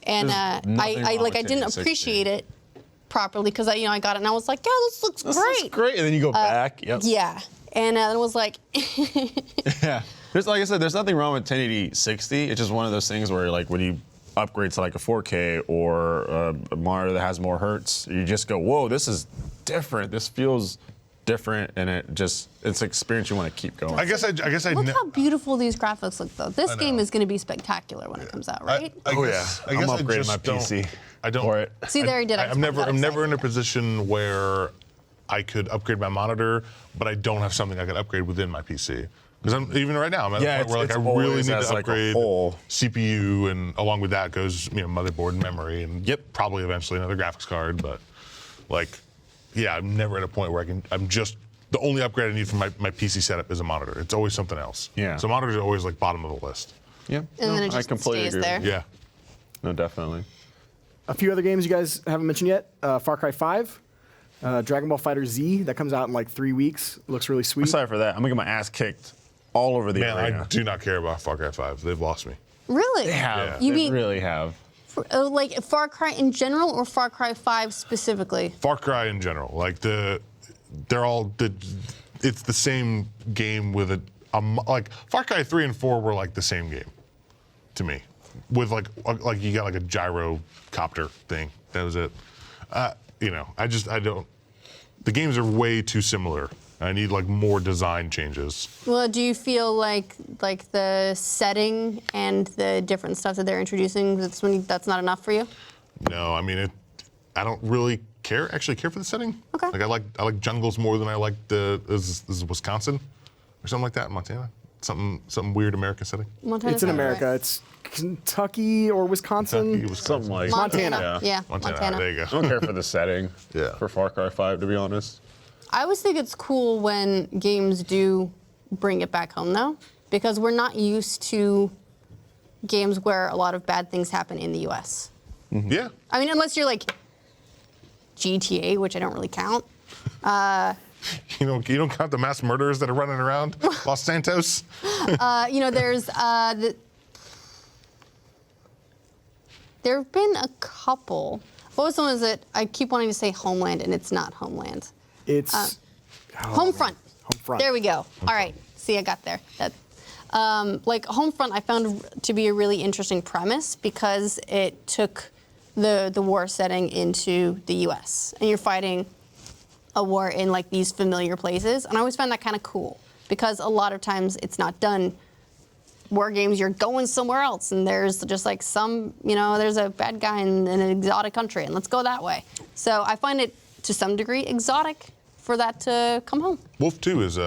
and There's nothing wrong I with didn't 1060. appreciate it properly because I got it and I was like, yeah, this looks This great. is great, and then you go back. Yep. Yeah. And then it was like, Yeah. Like I said, there's nothing wrong with 1080 60. It's just one of those things where like when you upgrade to like a 4K or a monitor that has more hertz, you just go, whoa, this is different. This feels different, and it's an experience you want to keep going. I guess I look how beautiful these graphics look, though. This game is going to be spectacular when it comes out, right? I Oh, guess, yeah. I guess I'm upgrading just my PC I don't. for it. See, there he did. I'm never in a position where I could upgrade my monitor, but I don't have something I could upgrade within my PC. Because even right now, I'm at a point where like, I really need to upgrade CPU, and along with that goes motherboard and memory, and probably eventually another graphics card. But like, yeah, I'm never at a point where I'm just the only upgrade I need for my PC setup is a monitor. It's always something else. Yeah. So monitors are always like bottom of the list. Yeah. And then it just I completely stays agree. there. Yeah. No, definitely. A few other games you guys haven't mentioned yet. Far Cry 5, Dragon Ball Fighter Z, that comes out in like 3 weeks. Looks really I'm sweet. sorry for that. I'm gonna get my ass kicked all over the Man, arena. I do not care about Far Cry 5. They've lost me. Really? They have. You They mean really have. like Far Cry in general or Far Cry 5 specifically? Far Cry in general, like it's the same game with like Far Cry 3 and 4 were like the same game to me, with like you got like a gyrocopter thing. That was it. I don't. The games are way too similar. I need like more design changes. Well, do you feel like the setting and the different stuff that they're introducing, that's not enough for you? No, I mean I don't really actually care for the setting. Okay. Like I like jungles more than I like this is Wisconsin or something like that, Montana. Something weird American setting. Montana It's in sounds America. right. It's Kentucky or Wisconsin. Kentucky, Wisconsin. Something like Montana. Yeah, Montana. There you go. I don't care for the setting. Yeah. For Far Cry 5, to be honest. I always think it's cool when games do bring it back home, though, because we're not used to games where a lot of bad things happen in the U.S. Yeah. I mean, unless you're like GTA, which I don't really count. You don't count the mass murderers that are running around Los Santos. There's there have been a couple. What was the one that I keep wanting to say Homeland, and it's not Homeland. It's Homefront. Homefront. There we go. All right. See, I got there. Like Homefront, I found to be a really interesting premise because it took the war setting into the U.S. and you're fighting a war in like these familiar places, and I always find that kind of cool because a lot of times it's not done. War games, you're going somewhere else, and there's just like there's a bad guy in an exotic country, and let's go that way. So I find it to some degree exotic for that to come home. Wolf 2 is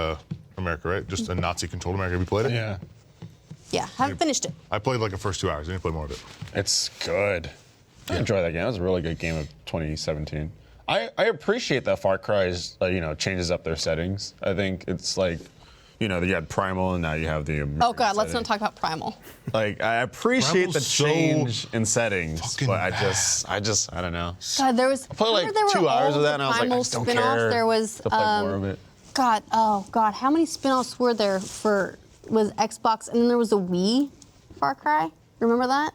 America, right? Just a Nazi-controlled America. Have you played it? Yeah. Yeah, haven't finished it. I played like the first 2 hours. I didn't play more of it. It's good. I enjoy that game. That was a really good game of 2017. I appreciate that Far Cry changes up their settings. I think it's like, you had Primal and now you have the American Oh God, let's setting. not talk about Primal. Like I appreciate Primal's the so change in settings, fucking but I don't know. God, there was. played like remember there 2 were hours all of that the and I was like, I Primal just don't spin-offs? care There was to play more of it. God, how many spin-offs were there was Xbox, and then there was a Wii Far Cry. Remember that?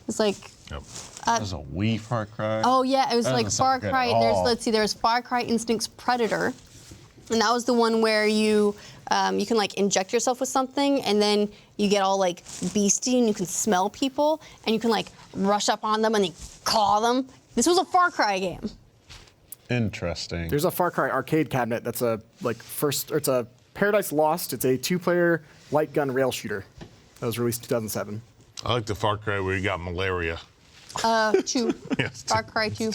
It's like. Yep. That was a Wii Far Cry. Oh yeah, it was That like doesn't Far sound good Cry. at all. There's Far Cry Instinct's Predator, and that was the one where you can like inject yourself with something, and then you get all like beastie, and you can smell people, and you can like rush up on them and then claw them. This was a Far Cry game. Interesting. There's a Far Cry arcade cabinet that's it's a Paradise Lost. It's a 2-player light gun rail shooter. That was released 2007. I like the Far Cry where you got malaria. 2. Yes, Far Cry 2.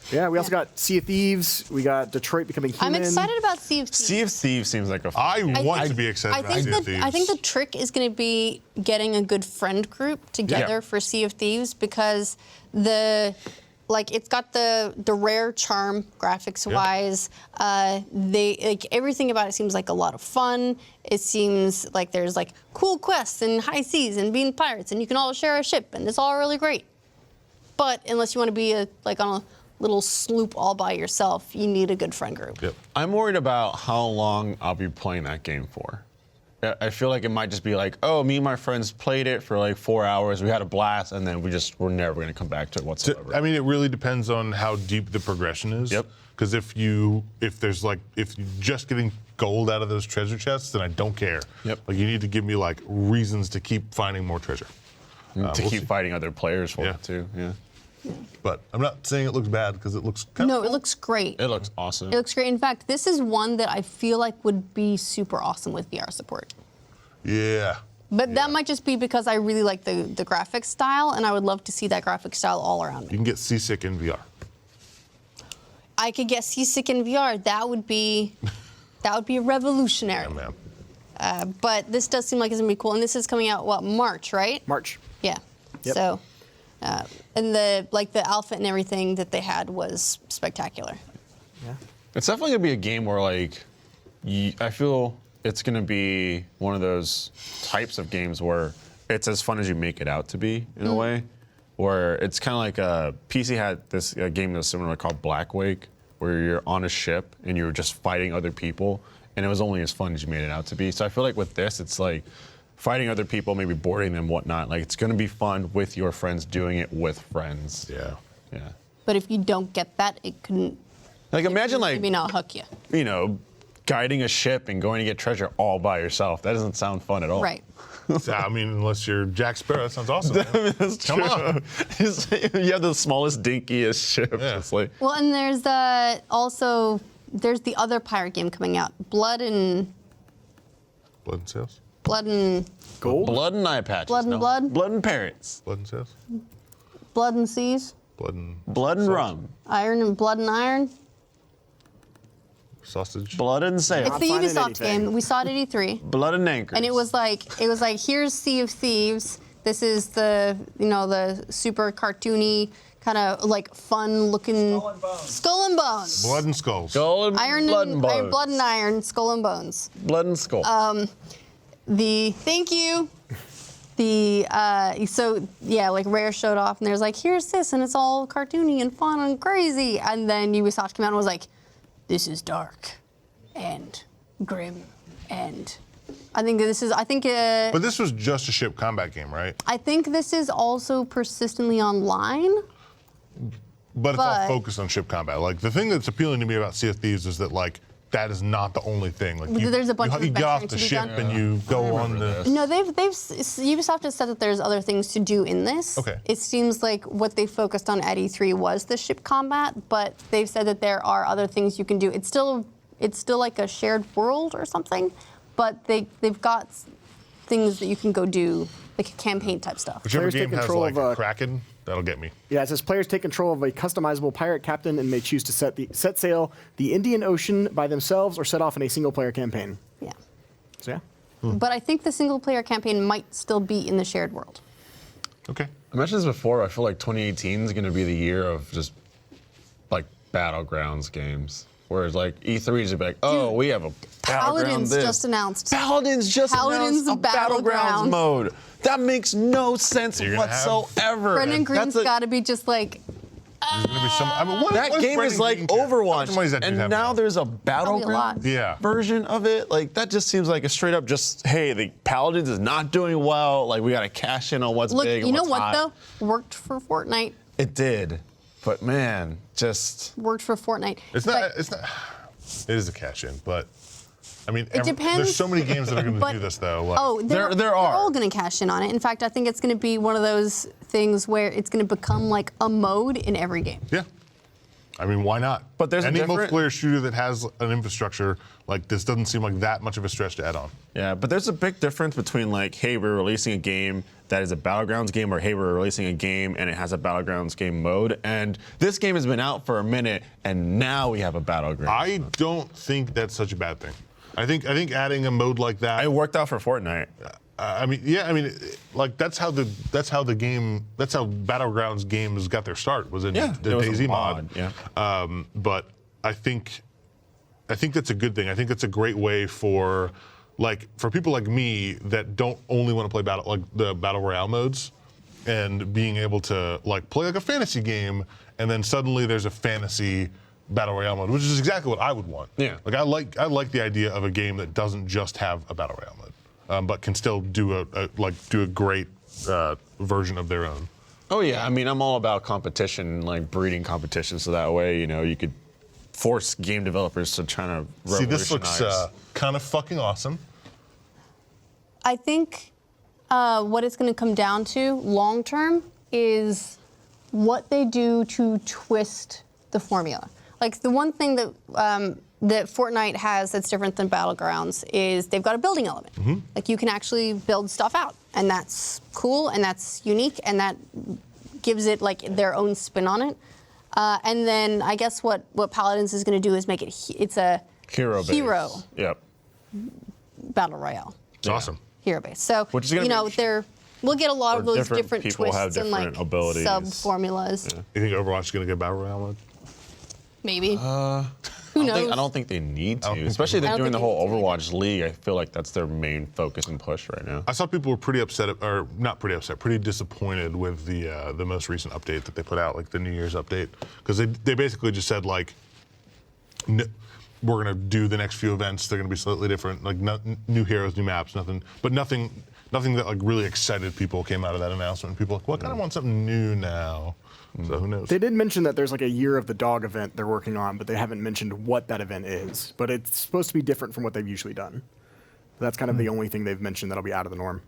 Yeah, we also got Sea of Thieves. We got Detroit Becoming Human. I'm excited about Sea of Thieves. Sea of Thieves seems like a I want to be excited about Sea of Thieves. I think the trick is going to be getting a good friend group together for Sea of Thieves because it's got the rare charm graphics wise. Everything about it seems like a lot of fun. It seems like there's like cool quests and high seas and being pirates and you can all share a ship and it's all really great. But unless you want to be on a little sloop all by yourself, you need a good friend group. Yep. I'm worried about how long I'll be playing that game for. I feel like it might just be like, oh, me and my friends played it for like 4 hours, we had a blast, and then we're never going to come back to it whatsoever. I mean, it really depends on how deep the progression is. Yep. Because if you're just getting gold out of those treasure chests, then I don't care. Yep. Like you need to give me like reasons to keep finding more treasure. to we'll keep see. fighting other players for Yeah. it too. Yeah. But I'm not saying it looks bad because it looks kind No, of it looks great. It looks awesome. It looks great. In fact, this is one that I feel like would be super awesome with VR support. Yeah. But that might just be because I really like the graphics style, and I would love to see that graphic style all around You me. can get seasick in VR. I could get seasick in VR. That would be revolutionary. Yeah, man. But this does seem like it's gonna be cool, and this is coming out what, March, right? March. Yeah. Yep. So, and the outfit and everything that they had was spectacular. Yeah. It's definitely gonna be a game where like, I feel it's gonna be one of those types of games where it's as fun as you make it out to be in a way. Where it's kind of like PC had this game that was similar called Black Wake, where you're on a ship and you're just fighting other people, and it was only as fun as you made it out to be. So I feel like with this, it's like fighting other people, maybe boarding them, whatnot. Like it's gonna be fun with your friends, doing it with friends. Yeah. Yeah. But if you don't get that, it couldn't Like imagine like maybe not hook you. Guiding a ship and going to get treasure all by yourself. That doesn't sound fun at all. Right. So, I mean, unless you're Jack Sparrow, that sounds awesome. Man. That's Come true. on. You have the smallest, dinkiest ship. Yeah. It's like, Well, and there's there's the other pirate game coming out, Blood and Sales? Gold. blood and eye patches. Blood and no. blood? Blood and parrots. Blood and Sales? Blood and Seas, Blood and rum. Iron and Blood and Iron. Sausage? Blood and sail. It's the finding Ubisoft anything. game. We saw it at E3, Blood and anchors. and it was like here's Sea of Thieves. This is the super cartoony kind of like fun looking Skull and Bones. Blood and Skulls. Skull and Iron blood and and bones. Blood and Iron, Skull and Bones. Blood and skull. Thank you. Like Rare showed off and there's like, here's this, and it's all cartoony and fun and crazy. And then Ubisoft came out and was like, this is dark and grim, and I think But this was just a ship combat game, right? I think this is also persistently online. But it's But- all focused on ship combat. Like the thing that's appealing to me about Sea of Thieves is that like that is not the only thing. Like There's a bunch of you get off adventuring the to be ship done. and you go on the. No, Ubisoft has said that there's other things to do in this. Okay. It seems like what they focused on at E3 was the ship combat, but they've said that there are other things you can do. It's still like a shared world or something, but they've got things that you can go do, like campaign type stuff. Whichever Players take game has control like of a- Kraken, that'll get me. Yeah, it says players take control of a customizable pirate captain and may choose to set sail the Indian Ocean by themselves or set off in a single-player campaign. Yeah. So yeah. But I think the single player campaign might still be in the shared world. Okay. I mentioned this before. I feel like 2018 is going to be the year of just like battlegrounds games. Whereas like E3 is like, oh, we have a battleground Paladins this. just announced. Paladins just Paladins announced a Battleground. battlegrounds mode. That makes no sense You're gonna have- whatsoever. Brendan Green's That's a- got to be just like, There's gonna be some. I mean, what, That what game is Brendan like Green care? How Overwatch, much money does that dude and have now there's a a lot. battleground Yeah. version of it. Like that just seems like a straight up just, hey, the Paladins is not doing well. Like we gotta cash in on what's look, big. you and know what's what hot. though? Worked for Fortnite. It did, but man, just Worked for Fortnite. It's not. But- It's not. It is a cash in, but I mean, It depends. There's so many games that are going to But- do this though. Like, Oh, There they're are. all going to cash in on it. In fact, I think it's going to be one of those things where it's going to become like a mode in every game. yeah. I mean, why not? But there's a any different- multiplayer shooter that has an infrastructure like this doesn't seem like that much of a stretch to add on. yeah. But there's a big difference between like, hey, we're releasing a game that is a battlegrounds game, or hey, we're releasing a game and it has a battlegrounds game mode. And this game has been out for a minute, and now we have a battleground. I don't think that's such a bad thing. I think adding a mode like that. It worked out for Fortnite. I mean, yeah. I mean, like that's how Battlegrounds games got their start was in Yeah, the it was a DayZ mod, yeah. But I think that's a good thing. I think it's a great way for people like me that don't only want to play the battle royale modes, and being able to like play like a fantasy game, and then suddenly there's a fantasy battle royale mode, which is exactly what I would want. Yeah. Like I like the idea of a game that doesn't just have a battle royale mode, but can still do a great version of their own. Oh yeah, I mean, I'm all about competition, like breeding competition, so that way, you could force game developers to try to revolutionize. See, this looks kind of fucking awesome. I think what it's going to come down to long term is what they do to twist the formula. Like the one thing that that Fortnite has that's different than Battlegrounds is they've got a building element. Mm-hmm. Like you can actually build stuff out, and that's cool and that's unique, and that gives it like their own spin on it. And then I guess what Paladins is going to do is make it it's a hero. Yep. battle royale. It's awesome. Hero base. So Which is gonna you know make we'll get a lot of or those different different people have twists and like different abilities. sub formulas. Yeah. You think Overwatch is going to get Battle Royale mode? Maybe. Who knows? I don't think they need to, especially they're doing the whole Overwatch League. I feel like that's their main focus and push right now. I saw people were pretty upset, or not pretty upset, pretty disappointed with the most recent update that they put out, like the New Year's update, because they basically just said like, we're gonna do the next few events. They're gonna be slightly different, like new heroes, new maps, nothing that like really excited people came out of that announcement. People were like, well, I kind of want something new now. So who knows? They did mention that there's like a Year of the Dog event they're working on, but they haven't mentioned what that event is. But it's supposed to be different from what they've usually done. That's kind of the only thing they've mentioned that'll be out of the norm.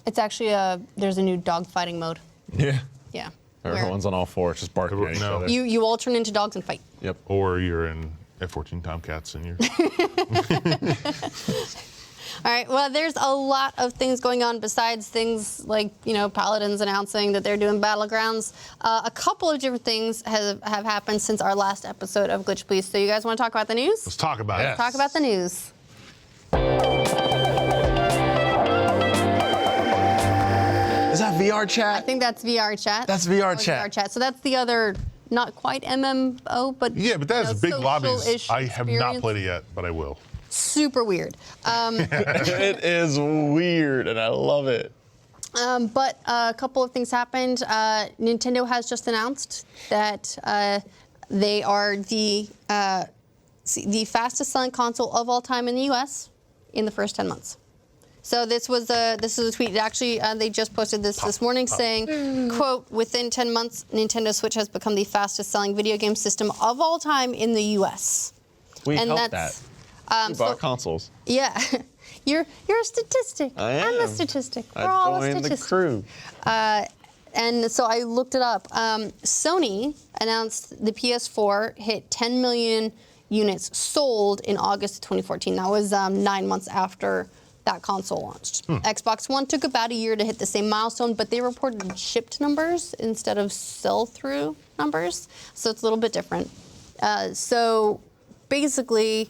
It's actually there's a new dog fighting mode. Yeah. Yeah. Everyone's on all fours, just barking at each No. other. You all turn into dogs and fight. Yep. Or you're in F-14 Tomcats and you're. All right. Well, there's a lot of things going on besides things like, Paladins announcing that they're doing Battlegrounds. A couple of different things have happened since our last episode of Glitch Please. So you guys want to talk about the news? Let's talk about it. Talk about the news. Is that VR chat? I think that's VR chat. That's VR Or chat. VR chat. So that's the other, not quite MMO, but Yeah, but that is big lobbies. social-ish I have not experience. played it yet, but I will. Super weird. It is weird, and I love it. But a couple of things happened. Nintendo has just announced that they are the fastest selling console of all time in the U.S. in the first 10 months. So this is a tweet. Actually, they just posted this morning saying, quote, within 10 months, Nintendo Switch has become the fastest selling video game system of all time in the U.S. We And helped that's- that. We bought consoles. Yeah. You're a statistic. I I'm a am. statistic. We're I all a joined the statistic. crew. And so I looked it up. Sony announced the PS4 hit 10 million units sold in August of 2014. That was 9 months after that console launched. Xbox One took about a year to hit the same milestone, but they reported shipped numbers instead of sell-through numbers. So it's a little bit different. So basically,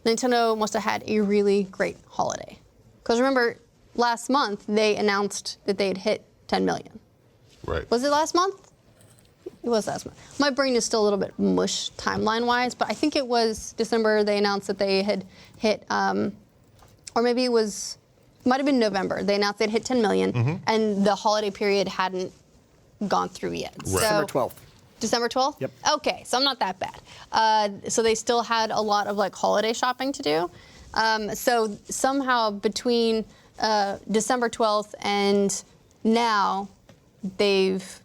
Nintendo must have had a really great holiday. Because remember, last month they announced that they had hit 10 million. Right. Was it last month? It was last month. My brain is still a little bit mush timeline-wise, but I think it was December they announced that they had hit, or maybe it might have been November. They announced they'd hit 10 million, and the holiday period hadn't gone through yet. Right. December 12th. December 12th? Yep. Okay, so I'm not that bad. So they still had a lot of like holiday shopping to do. So somehow between December 12th and now, they've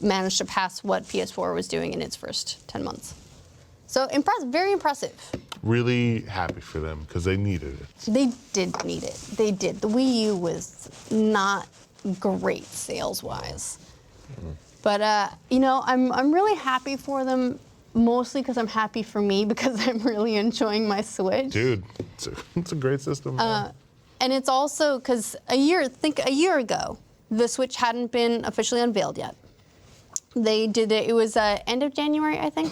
managed to pass what PS4 was doing in its first 10 months. So very impressive. Really happy for them because they needed it. They did need it. They did. The Wii U was not great sales-wise. But, I'm really happy for them, mostly because I'm happy for me, because I'm really enjoying my Switch. Dude, it's a great system. Man. And it's also because a year ago, the Switch hadn't been officially unveiled yet. They did it. It was end of January, I think.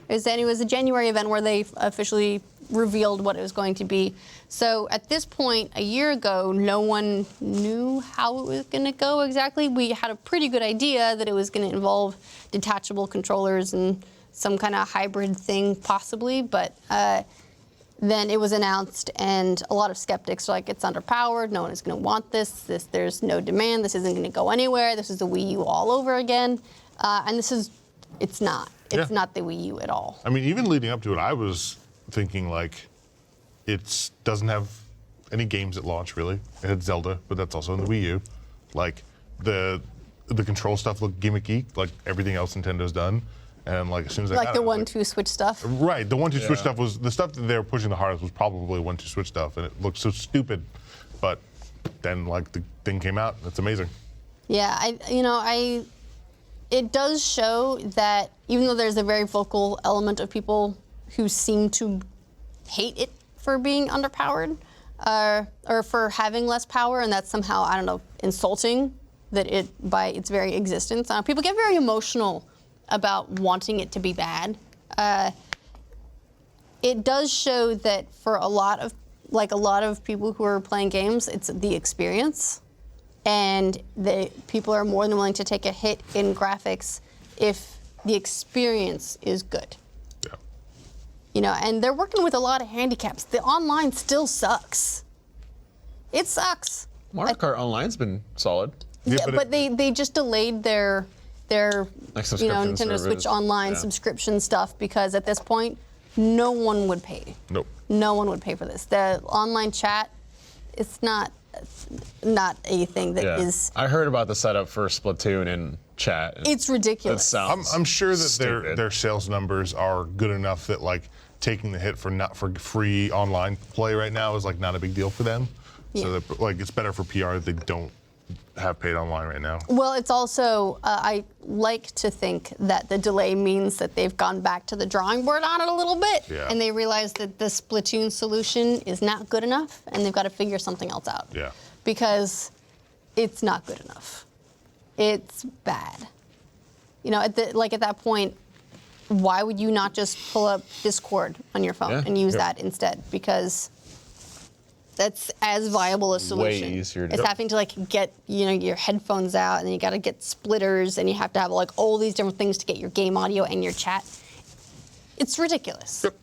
It was a January event where they officially revealed what it was going to be. So at this point, a year ago, no one knew how it was going to go exactly. We had a pretty good idea that it was going to involve detachable controllers and some kind of hybrid thing, possibly. But then it was announced, and a lot of skeptics are like, it's underpowered. No one is going to want this. There's no demand. This isn't going to go anywhere. This is the Wii U all over again. And it's not. It's not the Wii U at all. I mean, even leading up to it, I was thinking like, it doesn't have any games at launch really. It had Zelda, but that's also in the Wii U. Like the control stuff looked gimmicky, like everything else Nintendo's done. And like as soon as I Like got the it, I was 1-2 switch stuff. right, the 1-2 switch stuff was the stuff that they were pushing the hardest was probably 1-2 switch stuff, and it looked so stupid. But then like the thing came out, that's amazing. Yeah, it does show that even though there's a very vocal element of people who seem to hate it for being underpowered, or for having less power, and that's somehow, I don't know, insulting that it by its very existence. People get very emotional about wanting it to be bad. It does show that for a lot of people who are playing games, it's the experience, and people are more than willing to take a hit in graphics if the experience is good. Yeah. And they're working with a lot of handicaps. The online still sucks. It sucks. Mario Kart Online's been solid. Yeah, Yeah, but they just delayed their Like subscription Nintendo service. Switch Online subscription stuff because at this point, no one would pay. Nope. No one would pay for this. The online chat, it's not a thing that is. I heard about the setup for Splatoon in chat. It's ridiculous. That sounds I'm sure that stupid. their sales numbers are good enough that like taking the hit for free online play right now is like not a big deal for them. Yeah. So that, like it's better for PR that they don't have paid online right now. Well, it's also, I like to think that the delay means that they've gone back to the drawing board on it a little bit, Yeah. and they realize that the Splatoon solution is not good enough, and they've got to figure something else out. Yeah. Because it's not good enough. It's bad. At that point, why would you not just pull up Discord on your phone and use that instead? Because that's as viable a solution. easier to It's do. having to get your headphones out, and then you got to get splitters, and you have to have all these different things to get your game audio and your chat. It's ridiculous. Yep.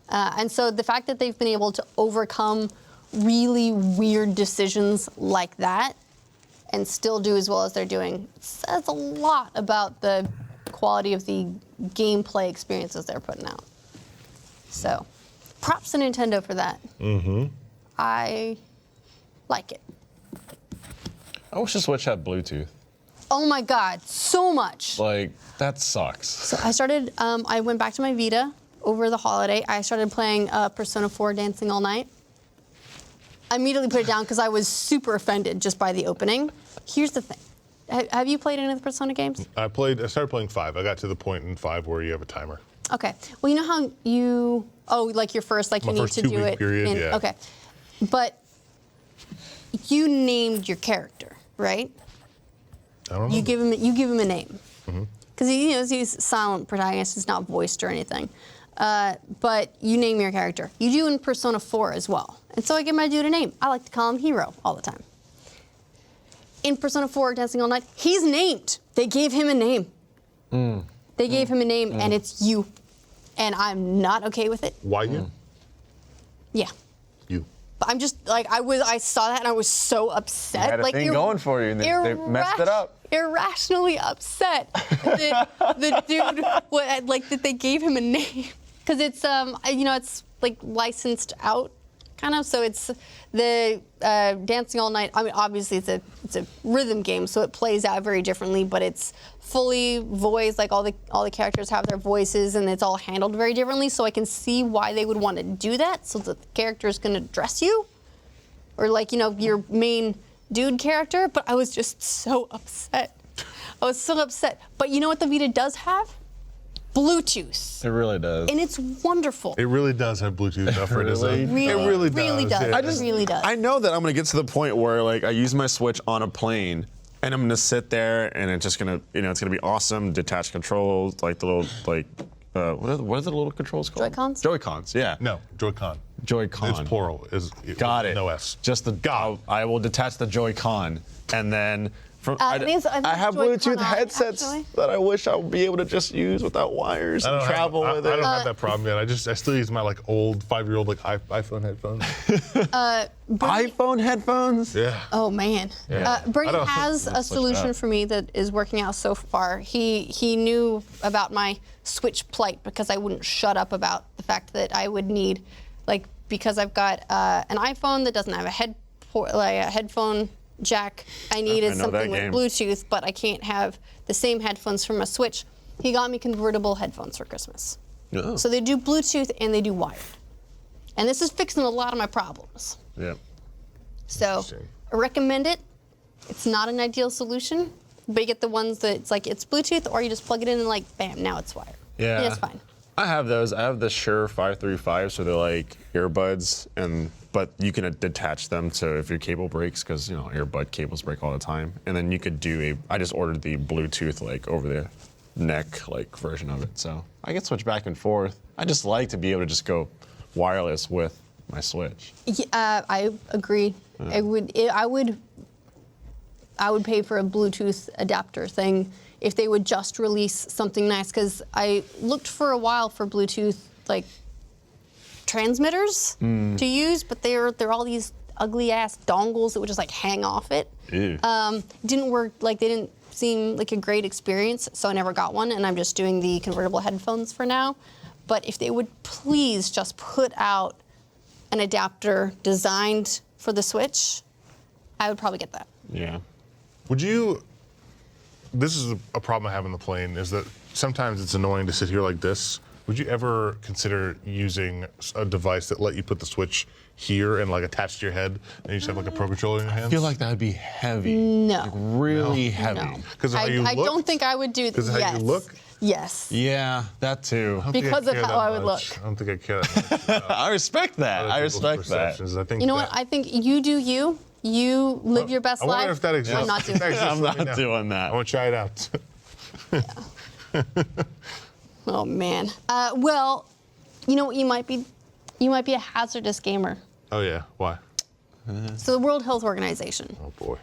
And so the fact that they've been able to overcome really weird decisions like that and still do as well as they're doing says a lot about the quality of the gameplay experiences they're putting out. So, props to Nintendo for that. Mm-hmm. I like it. I wish the Switch had Bluetooth. Oh my God, so much. Like, that sucks. So I started, I went back to my Vita over the holiday. I started playing Persona 4 Dancing All Night. I immediately put it down because I was super offended just by the opening. Here's the thing. Have you played any of the Persona games? I started playing 5. I got to the point in 5 where you have a timer. Okay. Well, you know how your first, you need first to do 2-week it. period, yeah. Okay. But you named your character, right? I don't know. You give him a name. Because he's a silent protagonist. He's not voiced or anything. But you name your character. You do in Persona 4 as well. And so I give my dude a name. I like to call him Hero all the time. In Persona 4 Dancing All Night, he's named. They gave him a name. They gave him a name, and it's you. And I'm not okay with it. Why you? Yeah. You. But I'm just I saw that and I was so upset. You had a thing going for you, and they messed it up. Irrationally upset that the dude that they gave him a name because it's it's licensed out kind of, so it's the Dancing All Night. I mean, obviously it's a rhythm game, so it plays out very differently, but it's fully voiced. All the characters have their voices, and it's all handled very differently. So I can see why they would want to do that, so that the character is going to dress you, or your main dude character. But I was just so upset. I was so upset. But you know what the Vita does have? Bluetooth. It really does. And it's wonderful. It really does have Bluetooth stuff for it, isn't it? Really, It really does. really does. yeah. It really does. I know that I'm gonna get to the point where I use my Switch on a plane, and I'm gonna sit there, and it's just gonna it's gonna be awesome. Detached controls, the little what are the little controls called? Joy-Cons? Joy-Cons, yeah. No, Joy-Con. Joy-Con. It's plural. Got it. No S. Just I will detach the Joy-Con, and then I think I have Joy-Con Bluetooth on, headsets actually. that I wish I would be able to just use without wires and travel with it. I don't have that problem yet. I still use my old 5-year-old iPhone headphones. iPhone headphones? Yeah. Oh man. Bernie I don't- has a solution for me that is working out so far. He knew about my Switch plight because I wouldn't shut up about the fact that I would need, because I've got an iPhone that doesn't have a headphone jack. I needed I know something that with game. Bluetooth, but I can't have the same headphones from a Switch. He got me convertible headphones for Christmas. Oh. So they do Bluetooth and they do wired. And this is fixing a lot of my problems. Yeah. So Interesting. I recommend it. It's not an ideal solution, but you get the ones that it's like it's Bluetooth, or you just plug it in and like, bam, now it's wired. Yeah. It's fine. I have those. I have the Shure 535, so they're like earbuds, but you can detach them to if your cable breaks, because earbud cables break all the time. And then you could do I just ordered the Bluetooth like over the neck like version of it, so I can switch back and forth. I just like to be able to just go wireless with my Switch. Yeah, I agree. I would pay for a Bluetooth adapter thing if they would just release something nice, because I looked for a while for Bluetooth like transmitters to use, but they're all these ugly ass dongles that would just like hang off it. Ew. Didn't work, like they didn't seem like a great experience, so I never got one, and I'm just doing the convertible headphones for now. But if they would please just put out an adapter designed for the Switch, I would probably get that. Yeah. Would you? This is a problem I have in the plane, is that sometimes it's annoying to sit here like this. Would you ever consider using a device that let you put the Switch here and like attach to your head, and you just have like a Pro Controller in your hands? I feel like that'd be heavy. No. Like really heavy. No. Because of how you I look? don't think I would do that. 'Cause of how you look? Yes. Yeah, that too. I don't think I Because of care how that I would much. look. I don't think I care that much. I respect that. Other I people's respect that. perceptions. I think You know what? I think you do you. You live your best I life. wonder if that exists. I'm not doing If that it. exists, I'm let me not know. doing that. I want to try it out. Oh man. Well, you know what? You might be a hazardous gamer. Oh yeah. Why? So the World Health Organization Oh boy.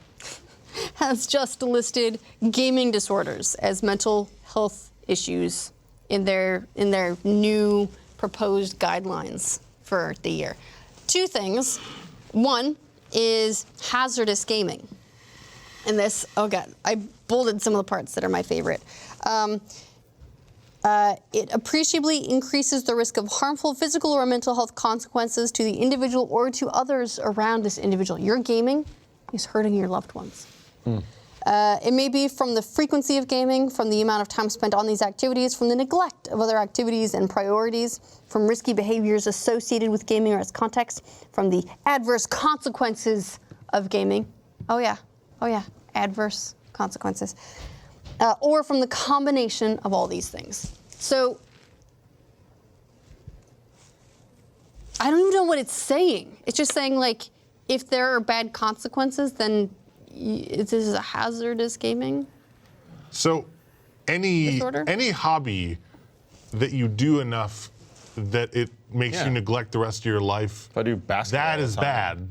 has just listed gaming disorders as mental health issues in their new proposed guidelines for the year. Two things. One is hazardous gaming. And this, oh God, I bolded some of the parts that are my favorite. It appreciably increases the risk of harmful physical or mental health consequences to the individual or to others around this individual. Your gaming is hurting your loved ones. It may be from the frequency of gaming, from the amount of time spent on these activities, from the neglect of other activities and priorities, from risky behaviors associated with gaming or its context, from the adverse consequences of gaming. Oh yeah, adverse consequences. Or from the combination of all these things. So, I don't even know what it's saying. It's just saying, like, if there are bad consequences, then this is a hazardous gaming. So, any Disorder? hobby that you do enough that it makes Yeah. you neglect the rest of your life, If I do basketball that all the is time. bad.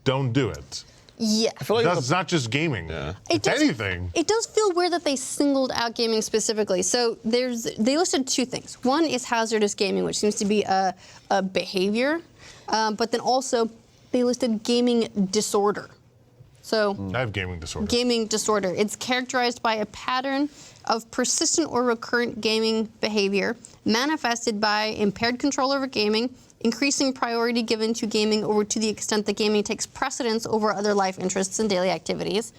Don't do it. Yeah. I feel like It's not just gaming. Yeah. It's anything. It does feel weird that they singled out gaming specifically. So they listed two things. One is hazardous gaming, which seems to be a behavior, but then also they listed gaming disorder. So I have gaming disorder. gaming disorder. It's characterized by a pattern of persistent or recurrent gaming behavior manifested by impaired control over gaming, increasing priority given to gaming over to the extent that gaming takes precedence over other life interests and daily activities.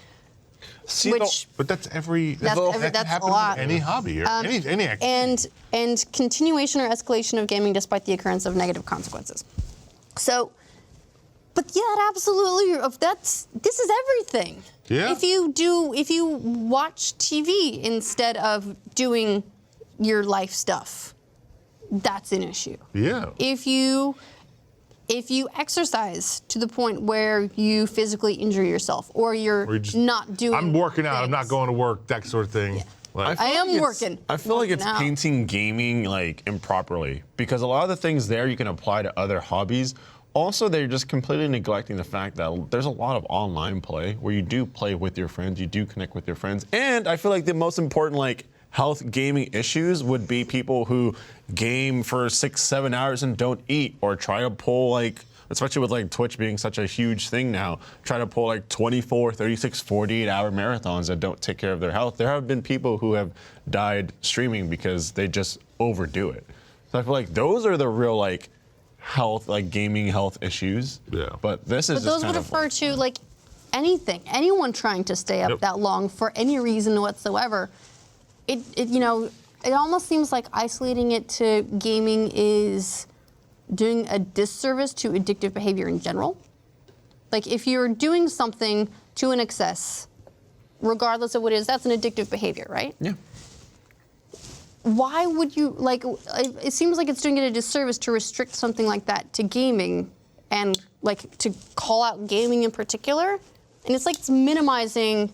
See, Which But that's every. That's that every- that's a happens lot. with any hobby or any activity. and continuation or escalation of gaming despite the occurrence of negative consequences. So, but yeah, it absolutely. This is everything. Yeah. If you watch TV instead of doing your life stuff, that's an issue. Yeah. If you exercise to the point where you physically injure yourself, or you're just- not doing, I'm working out. I'm not things. going to work. That sort of thing. Like, I am like it's- working. I feel like it's Working out. painting gaming like improperly, because a lot of the things there you can apply to other hobbies. Also, they're just completely neglecting the fact that there's a lot of online play where you do play with your friends, you do connect with your friends, and I feel like the most important like health gaming issues would be people who game for 6-7 hours and don't eat, or try to pull like, especially with like Twitch being such a huge thing now, try to pull like 24, 36, 48-hour marathons that don't take care of their health. There have been people who have died streaming because they just overdo it. So I feel like those are the real like health, like gaming health issues. Yeah. But this is But just those kind would of refer to like anyone trying to stay up Yep. that long for any reason whatsoever. it almost seems like isolating it to gaming is doing a disservice to addictive behavior in general. Like if you're doing something to an excess, regardless of what it is, that's an addictive behavior, right? Yeah. Why would you, like, it seems like it's doing it a disservice to restrict something like that to gaming and, like, to call out gaming in particular. And it's like it's minimizing,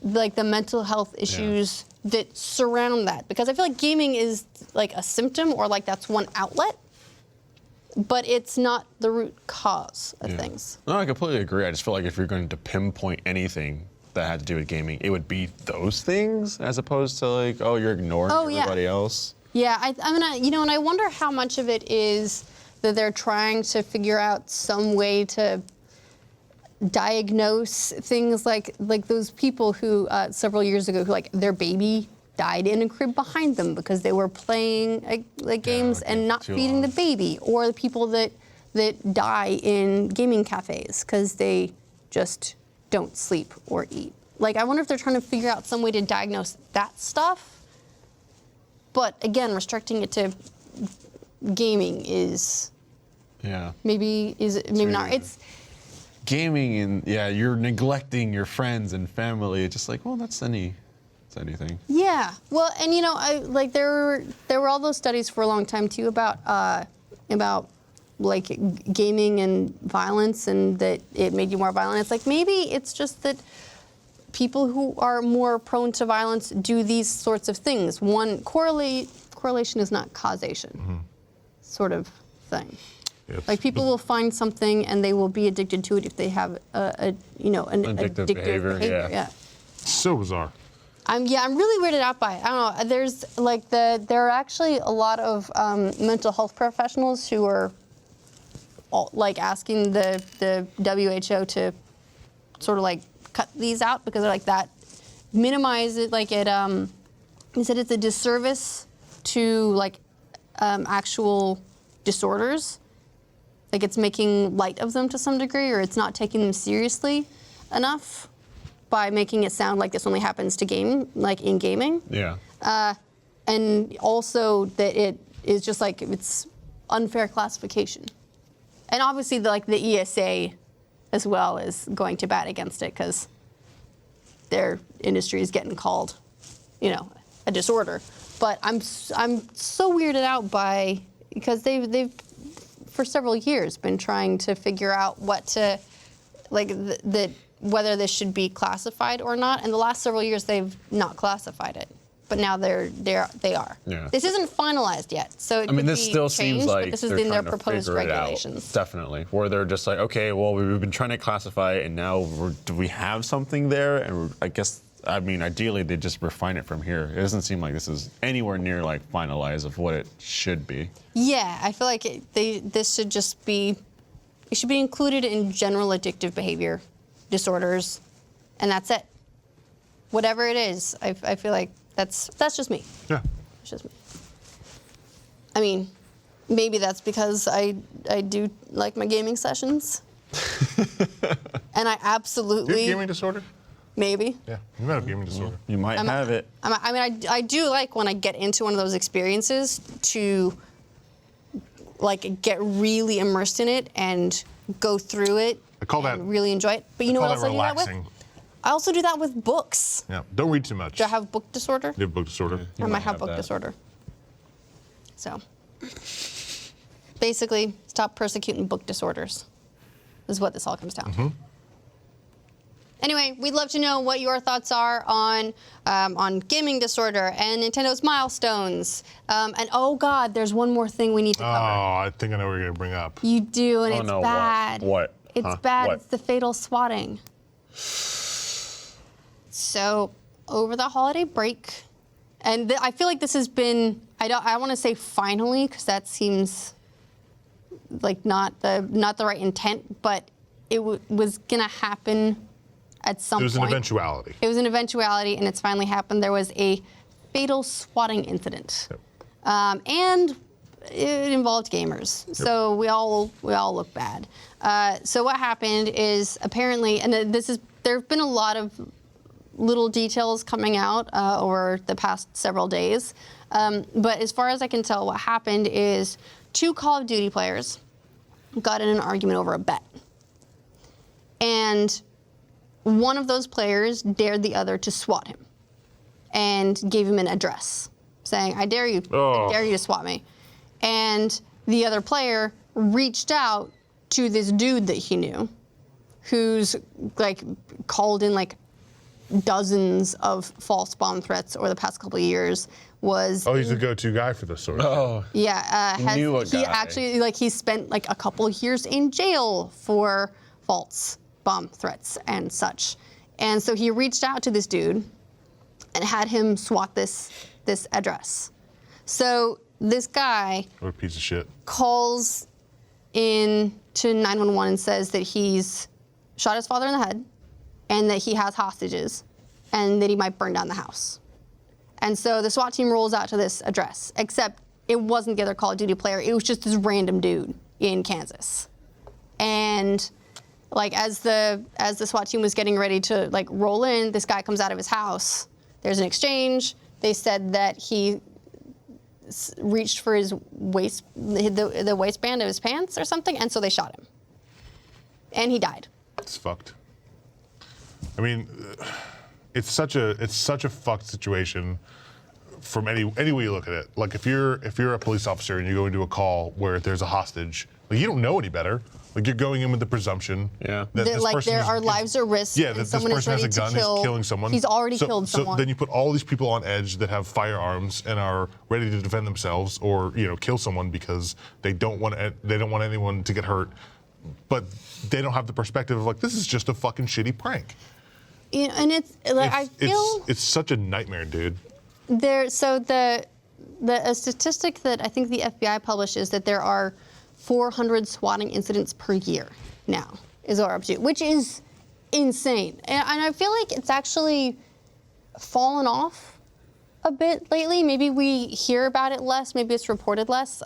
like, the mental health issues that surround that. Because I feel like gaming is, like, a symptom or, like, that's one outlet. But it's not the root cause of things. No, I completely agree. I just feel like if you're going to pinpoint anything that had to do with gaming, it would be those things as opposed to like, oh, you're ignoring everybody else. Yeah, I mean, you know, and I wonder how much of it is that they're trying to figure out some way to diagnose things like those people who several years ago, who like their baby died in a crib behind them because they were playing like games and not feeding the baby, or the people that die in gaming cafes because they just don't sleep or eat. Like, I wonder if they're trying to figure out some way to diagnose that stuff. But again, restricting it to gaming is maybe not. It's gaming, and you're neglecting your friends and family. It's just like, well, that's anything. Yeah. Well, and you know, there were all those studies for a long time too about like gaming and violence, and that it made you more violent. It's like maybe it's just that people who are more prone to violence do these sorts of things. One correlation is not causation, sort of thing. Yep. Like people will find something and they will be addicted to it if they have an addictive behavior. Yeah. So bizarre. I'm really weirded out by it. I don't know. There's like there are actually a lot of mental health professionals who are like asking the WHO to sort of like cut these out because they're like that minimize it. Like it he said it's a disservice to like actual disorders. Like it's making light of them to some degree, or it's not taking them seriously enough by making it sound like this only happens to in gaming. Yeah. And also that it is just like it's unfair classification. And obviously the ESA as well is going to bat against it because their industry is getting called, a disorder. But I'm so weirded out by, because they've for several years been trying to figure out what to, whether this should be classified or not. And the last several years they've not classified it, but now they are. Yeah. This isn't finalized yet, so this still seems like this is in their proposed regulations. Definitely, where they're just like, okay, well, we've been trying to classify it, and now do we have something there? And I guess, ideally they just refine it from here. It doesn't seem like this is anywhere near like finalized of what it should be. Yeah, I feel like this should just be, it should be included in general addictive behavior disorders, and that's it. Whatever it is, I feel like that's just me. Yeah. It's just me. I mean, maybe that's because I do like my gaming sessions. And I absolutely... Do you have gaming disorder? Maybe. Yeah, you might have gaming disorder. You might have it. I do like when I get into one of those experiences to like get really immersed in it and go through it. I call that... really enjoy it. But you know what else I do that with? Relaxing. I also do that with books. Yeah, don't read too much. Do I have book disorder? You have book disorder? I might have book disorder. So, basically, stop persecuting book disorders is what this all comes down to. Anyway, we'd love to know what your thoughts are on gaming disorder and Nintendo's milestones. And oh God, there's one more thing we need to cover. Oh, I think I know what you're going to bring up. You do, and it's no, bad. What? It's bad. What? It's the fatal swatting. So, over the holiday break, and I feel like this has been, I want to say finally, because that seems like not the right intent, but it was going to happen at some point. It was an eventuality. It was an eventuality, and it's finally happened. There was a fatal swatting incident. Yep. And it involved gamers. Yep. So we all look bad. So what happened is apparently, and there have been a lot of little details coming out over the past several days. But as far as I can tell, what happened is 2 Call of Duty players got in an argument over a bet. And one of those players dared the other to swat him and gave him an address saying, I dare you to swat me. And the other player reached out to this dude that he knew who's like called in like dozens of false bomb threats over the past couple of years. He's the go-to guy for this sort of thing. Yeah, he actually like he spent like a couple of years in jail for false bomb threats and such. And so he reached out to this dude and had him swat this address. So this guy What a piece of shit. calls in to 911 and says that he's shot his father in the head and that he has hostages and that he might burn down the house. And so the SWAT team rolls out to this address, except it wasn't the other Call of Duty player. It was just this random dude in Kansas. And like as the SWAT team was getting ready to like roll in, this guy comes out of his house. There's an exchange. They said that he reached for his the waistband of his pants or something, and so they shot him. And he died. It's fucked. I mean, it's such a fucked situation from any way you look at it. Like if you're a police officer and you go into a call where there's a hostage, like you don't know any better. Like you're going in with the presumption that this like person our lives are risked. Yeah, and that this someone person is has a ready gun, to kill. is killing someone. He's already killed someone. So then you put all these people on edge that have firearms and are ready to defend themselves or kill someone because they don't want anyone to get hurt, but they don't have the perspective of like this is just a fucking shitty prank. And it's like I feel it's such a nightmare, dude. So the statistic that I think the FBI published is that there are 400 swatting incidents per year now, is what we're up to, which is insane. And I feel like it's actually fallen off a bit lately. Maybe we hear about it less, maybe it's reported less,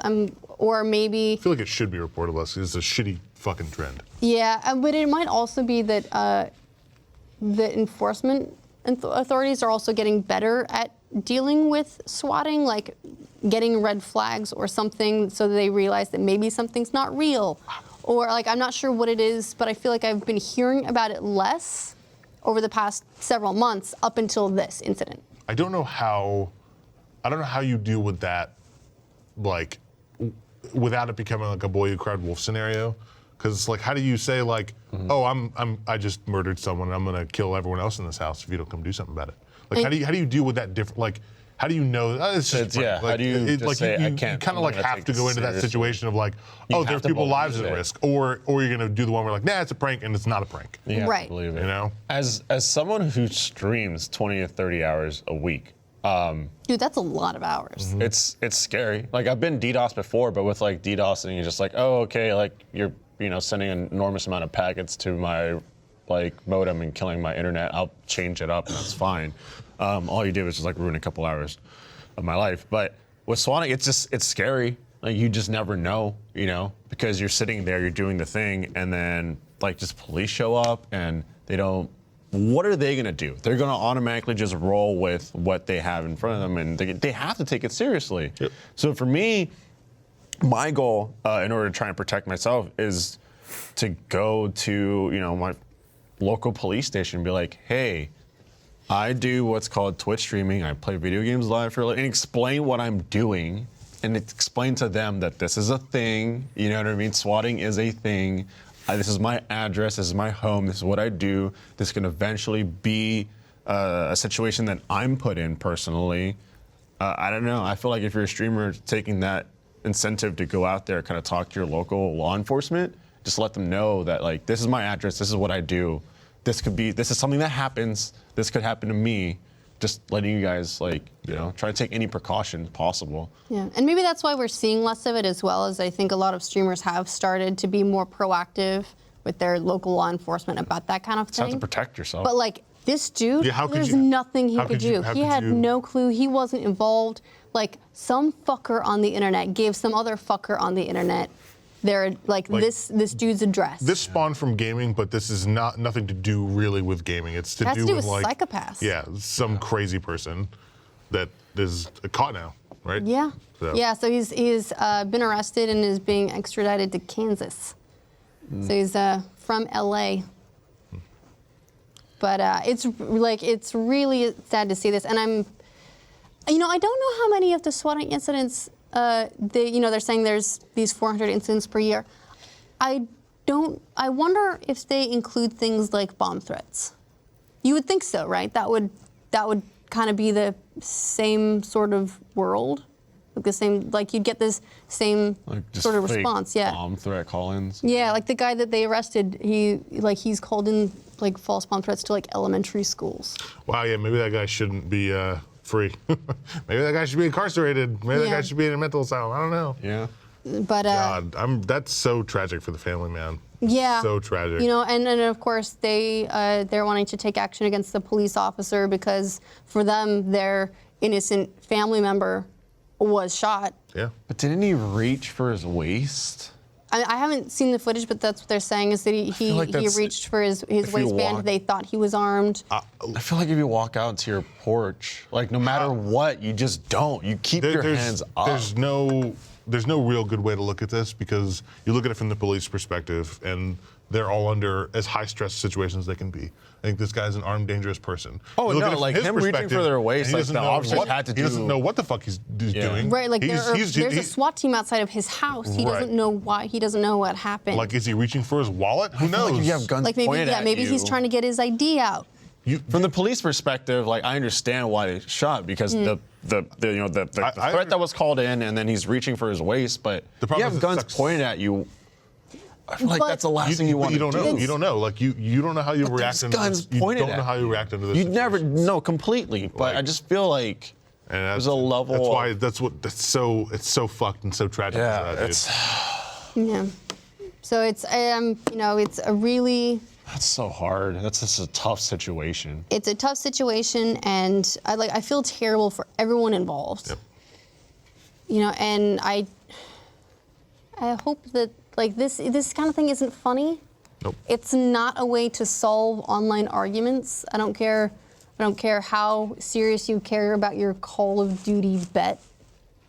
or maybe... I feel like it should be reported less. It's a shitty fucking trend. Yeah, but it might also be that the enforcement authorities are also getting better at dealing with swatting, like getting red flags or something so that they realize that maybe something's not real. Or like, I'm not sure what it is, but I feel like I've been hearing about it less over the past several months up until this incident. I don't know how you deal with that, like, without it becoming like a boy who cried wolf scenario. Because it's like, how do you say like, I just murdered someone and I'm gonna kill everyone else in this house if you don't come do something about it? Like, how do you deal with that different? Like, how do you know? It's just Yeah, like, how do you just say, I you can't? kind of like have to go into that situation of like, You there's have to people's lives believe at it. risk, or you're gonna do the one where like, nah, it's a prank and it's not a prank. You have to Right. believe it. You know? As someone who streams 20 to 30 hours a week, Dude, that's a lot of hours. it's scary. Like I've been DDoS before, but with like DDoS and you're just like, oh, okay, like you're sending an enormous amount of packets to my like modem and killing my internet. I'll change it up and that's fine. All you do is just like ruin a couple hours of my life. But with swatting, it's scary. Like you just never know, because you're sitting there, you're doing the thing, and then like just police show up and they don't. What are they gonna do? They're gonna automatically just roll with what they have in front of them, and they have to take it seriously. Yep. So for me, my goal in order to try and protect myself is to go to my local police station and be like, hey, I do what's called Twitch streaming. I play video games live for and explain what I'm doing and explain to them that this is a thing. You know what I mean? Swatting is a thing. This is my address. This is my home. This is what I do. This can eventually be a situation that I'm put in personally. I don't know. I feel like if you're a streamer, taking that incentive to go out there, kind of talk to your local law enforcement, just let them know that like this is my address. This is what I do. This is something that happens. This could happen to me. Just letting you guys try to take any precautions possible. Yeah, and maybe that's why we're seeing less of it as well, as I think a lot of streamers have started to be more proactive with their local law enforcement about that kind of Just have to thing. protect yourself. But like this dude, Yeah, how could there's you- nothing he how could could you- do. how He could had you- no clue. He wasn't involved. Like some fucker on the internet gave some other fucker on the internet their this dude's address. This spawned from gaming, but this is nothing to do really with gaming. It's to It has do to do with with like psychopaths. Yeah, some crazy person that is caught now, right? Yeah. So. Yeah, so he's been arrested and is being extradited to Kansas. So he's from LA. But it's really sad to see this, and I don't know how many of the swatting incidents. They're saying there's these 400 incidents per year. I wonder if they include things like bomb threats. You would think so, right? That would kind of be the same sort of world, like the same, like you'd get this same just sort of fake response. Yeah. Bomb threat call-ins. Yeah, like the guy that they arrested, he's called in like false bomb threats to like elementary schools. Wow, yeah, maybe that guy shouldn't be free. Maybe that guy should be incarcerated. Maybe that guy should be in a mental asylum. I don't know. Yeah. But God, that's so tragic for the family, man. yeah, So tragic. and of course they're wanting to take action against the police officer because for them their innocent family member was shot. Yeah. But didn't he reach for his waist? I haven't seen the footage, but that's what they're saying is that he like that's- reached for his you waistband. walk- They thought he was armed. I feel like if you walk out to your porch, like no matter what, you just don't. You keep your hands up. There's no real good way to look at this because you look at it from the police perspective and they're all under as high stress situations as they can be. I think this guy's an armed, dangerous person. Oh, You look no, at it from like his him reaching perspective, for their and waist, he like doesn't the know officers what- had to He doesn't do- know what the fuck he's doing. Right, like there's a he- SWAT team outside of his house. He doesn't Right. know why. He doesn't know what happened. Like, is he reaching for his wallet? Who I feel knows? like if you have guns Like maybe pointed at maybe he's you- trying to get his ID out. From the police perspective, like I understand why they shot because the I threat that was called in, and then he's reaching for his waist. But The if problem you is have it guns sucks. pointed at you, I feel like But- that's the last thing you want you to don't do. know. You don't know. Like you don't know how you But react. there's guns You pointed don't know at how you react into this. You never situation. know completely, but Like- I just feel like And there's a level. That's why it's so fucked and so tragic. Yeah, for that dude. it's Yeah. So it's it's a really that's so hard. That's just a tough situation. it's a tough situation, and I feel terrible for everyone involved. Yep. And I hope that this kind of thing isn't funny. Nope. It's not a way to solve online arguments. I don't care how serious you care about your Call of Duty bet.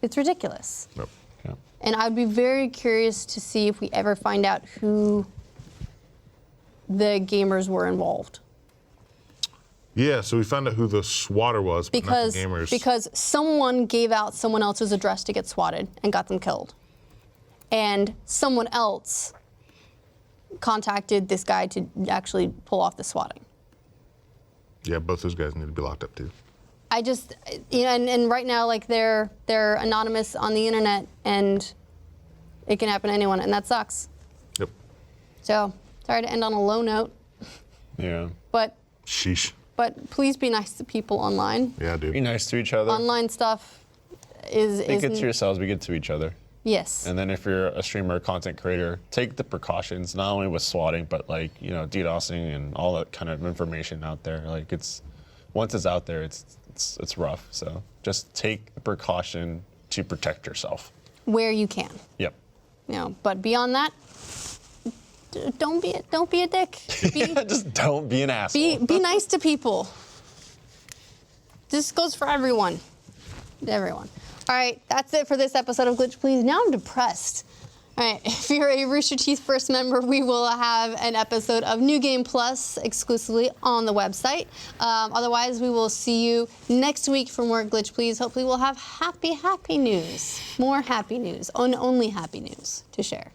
It's ridiculous. Nope. Yeah. And I'd be very curious to see if we ever find out who the gamers were involved. Yeah, so we found out who the swatter was, but not the gamers. Because someone gave out someone else's address to get swatted and got them killed. And someone else contacted this guy to actually pull off the swatting. Yeah, both those guys need to be locked up too. I just, and right now, like they're anonymous on the internet, and it can happen to anyone, and that sucks. Yep. So sorry to end on a low note, Yeah. but Sheesh. please be nice to people online. Yeah, dude. Be nice to each other. Online stuff is Be good to yourselves. Be good to each other. yes. And then if you're a streamer or content creator, take the precautions, not only with swatting, but like, DDoSing and all that kind of information out there. Like once it's out there, it's rough. So just take the precaution to protect yourself. Where you can. Yep. But beyond that, don't be a dick. Just don't be an asshole. Be nice to people. This goes for everyone. Everyone. All right, that's it for this episode of Glitch Please. Now I'm depressed. All right, if you're a Rooster Teeth First member, we will have an episode of New Game Plus exclusively on the website. Otherwise, we will see you next week for more Glitch Please. Hopefully, we'll have happy news. More happy news. Only happy news to share.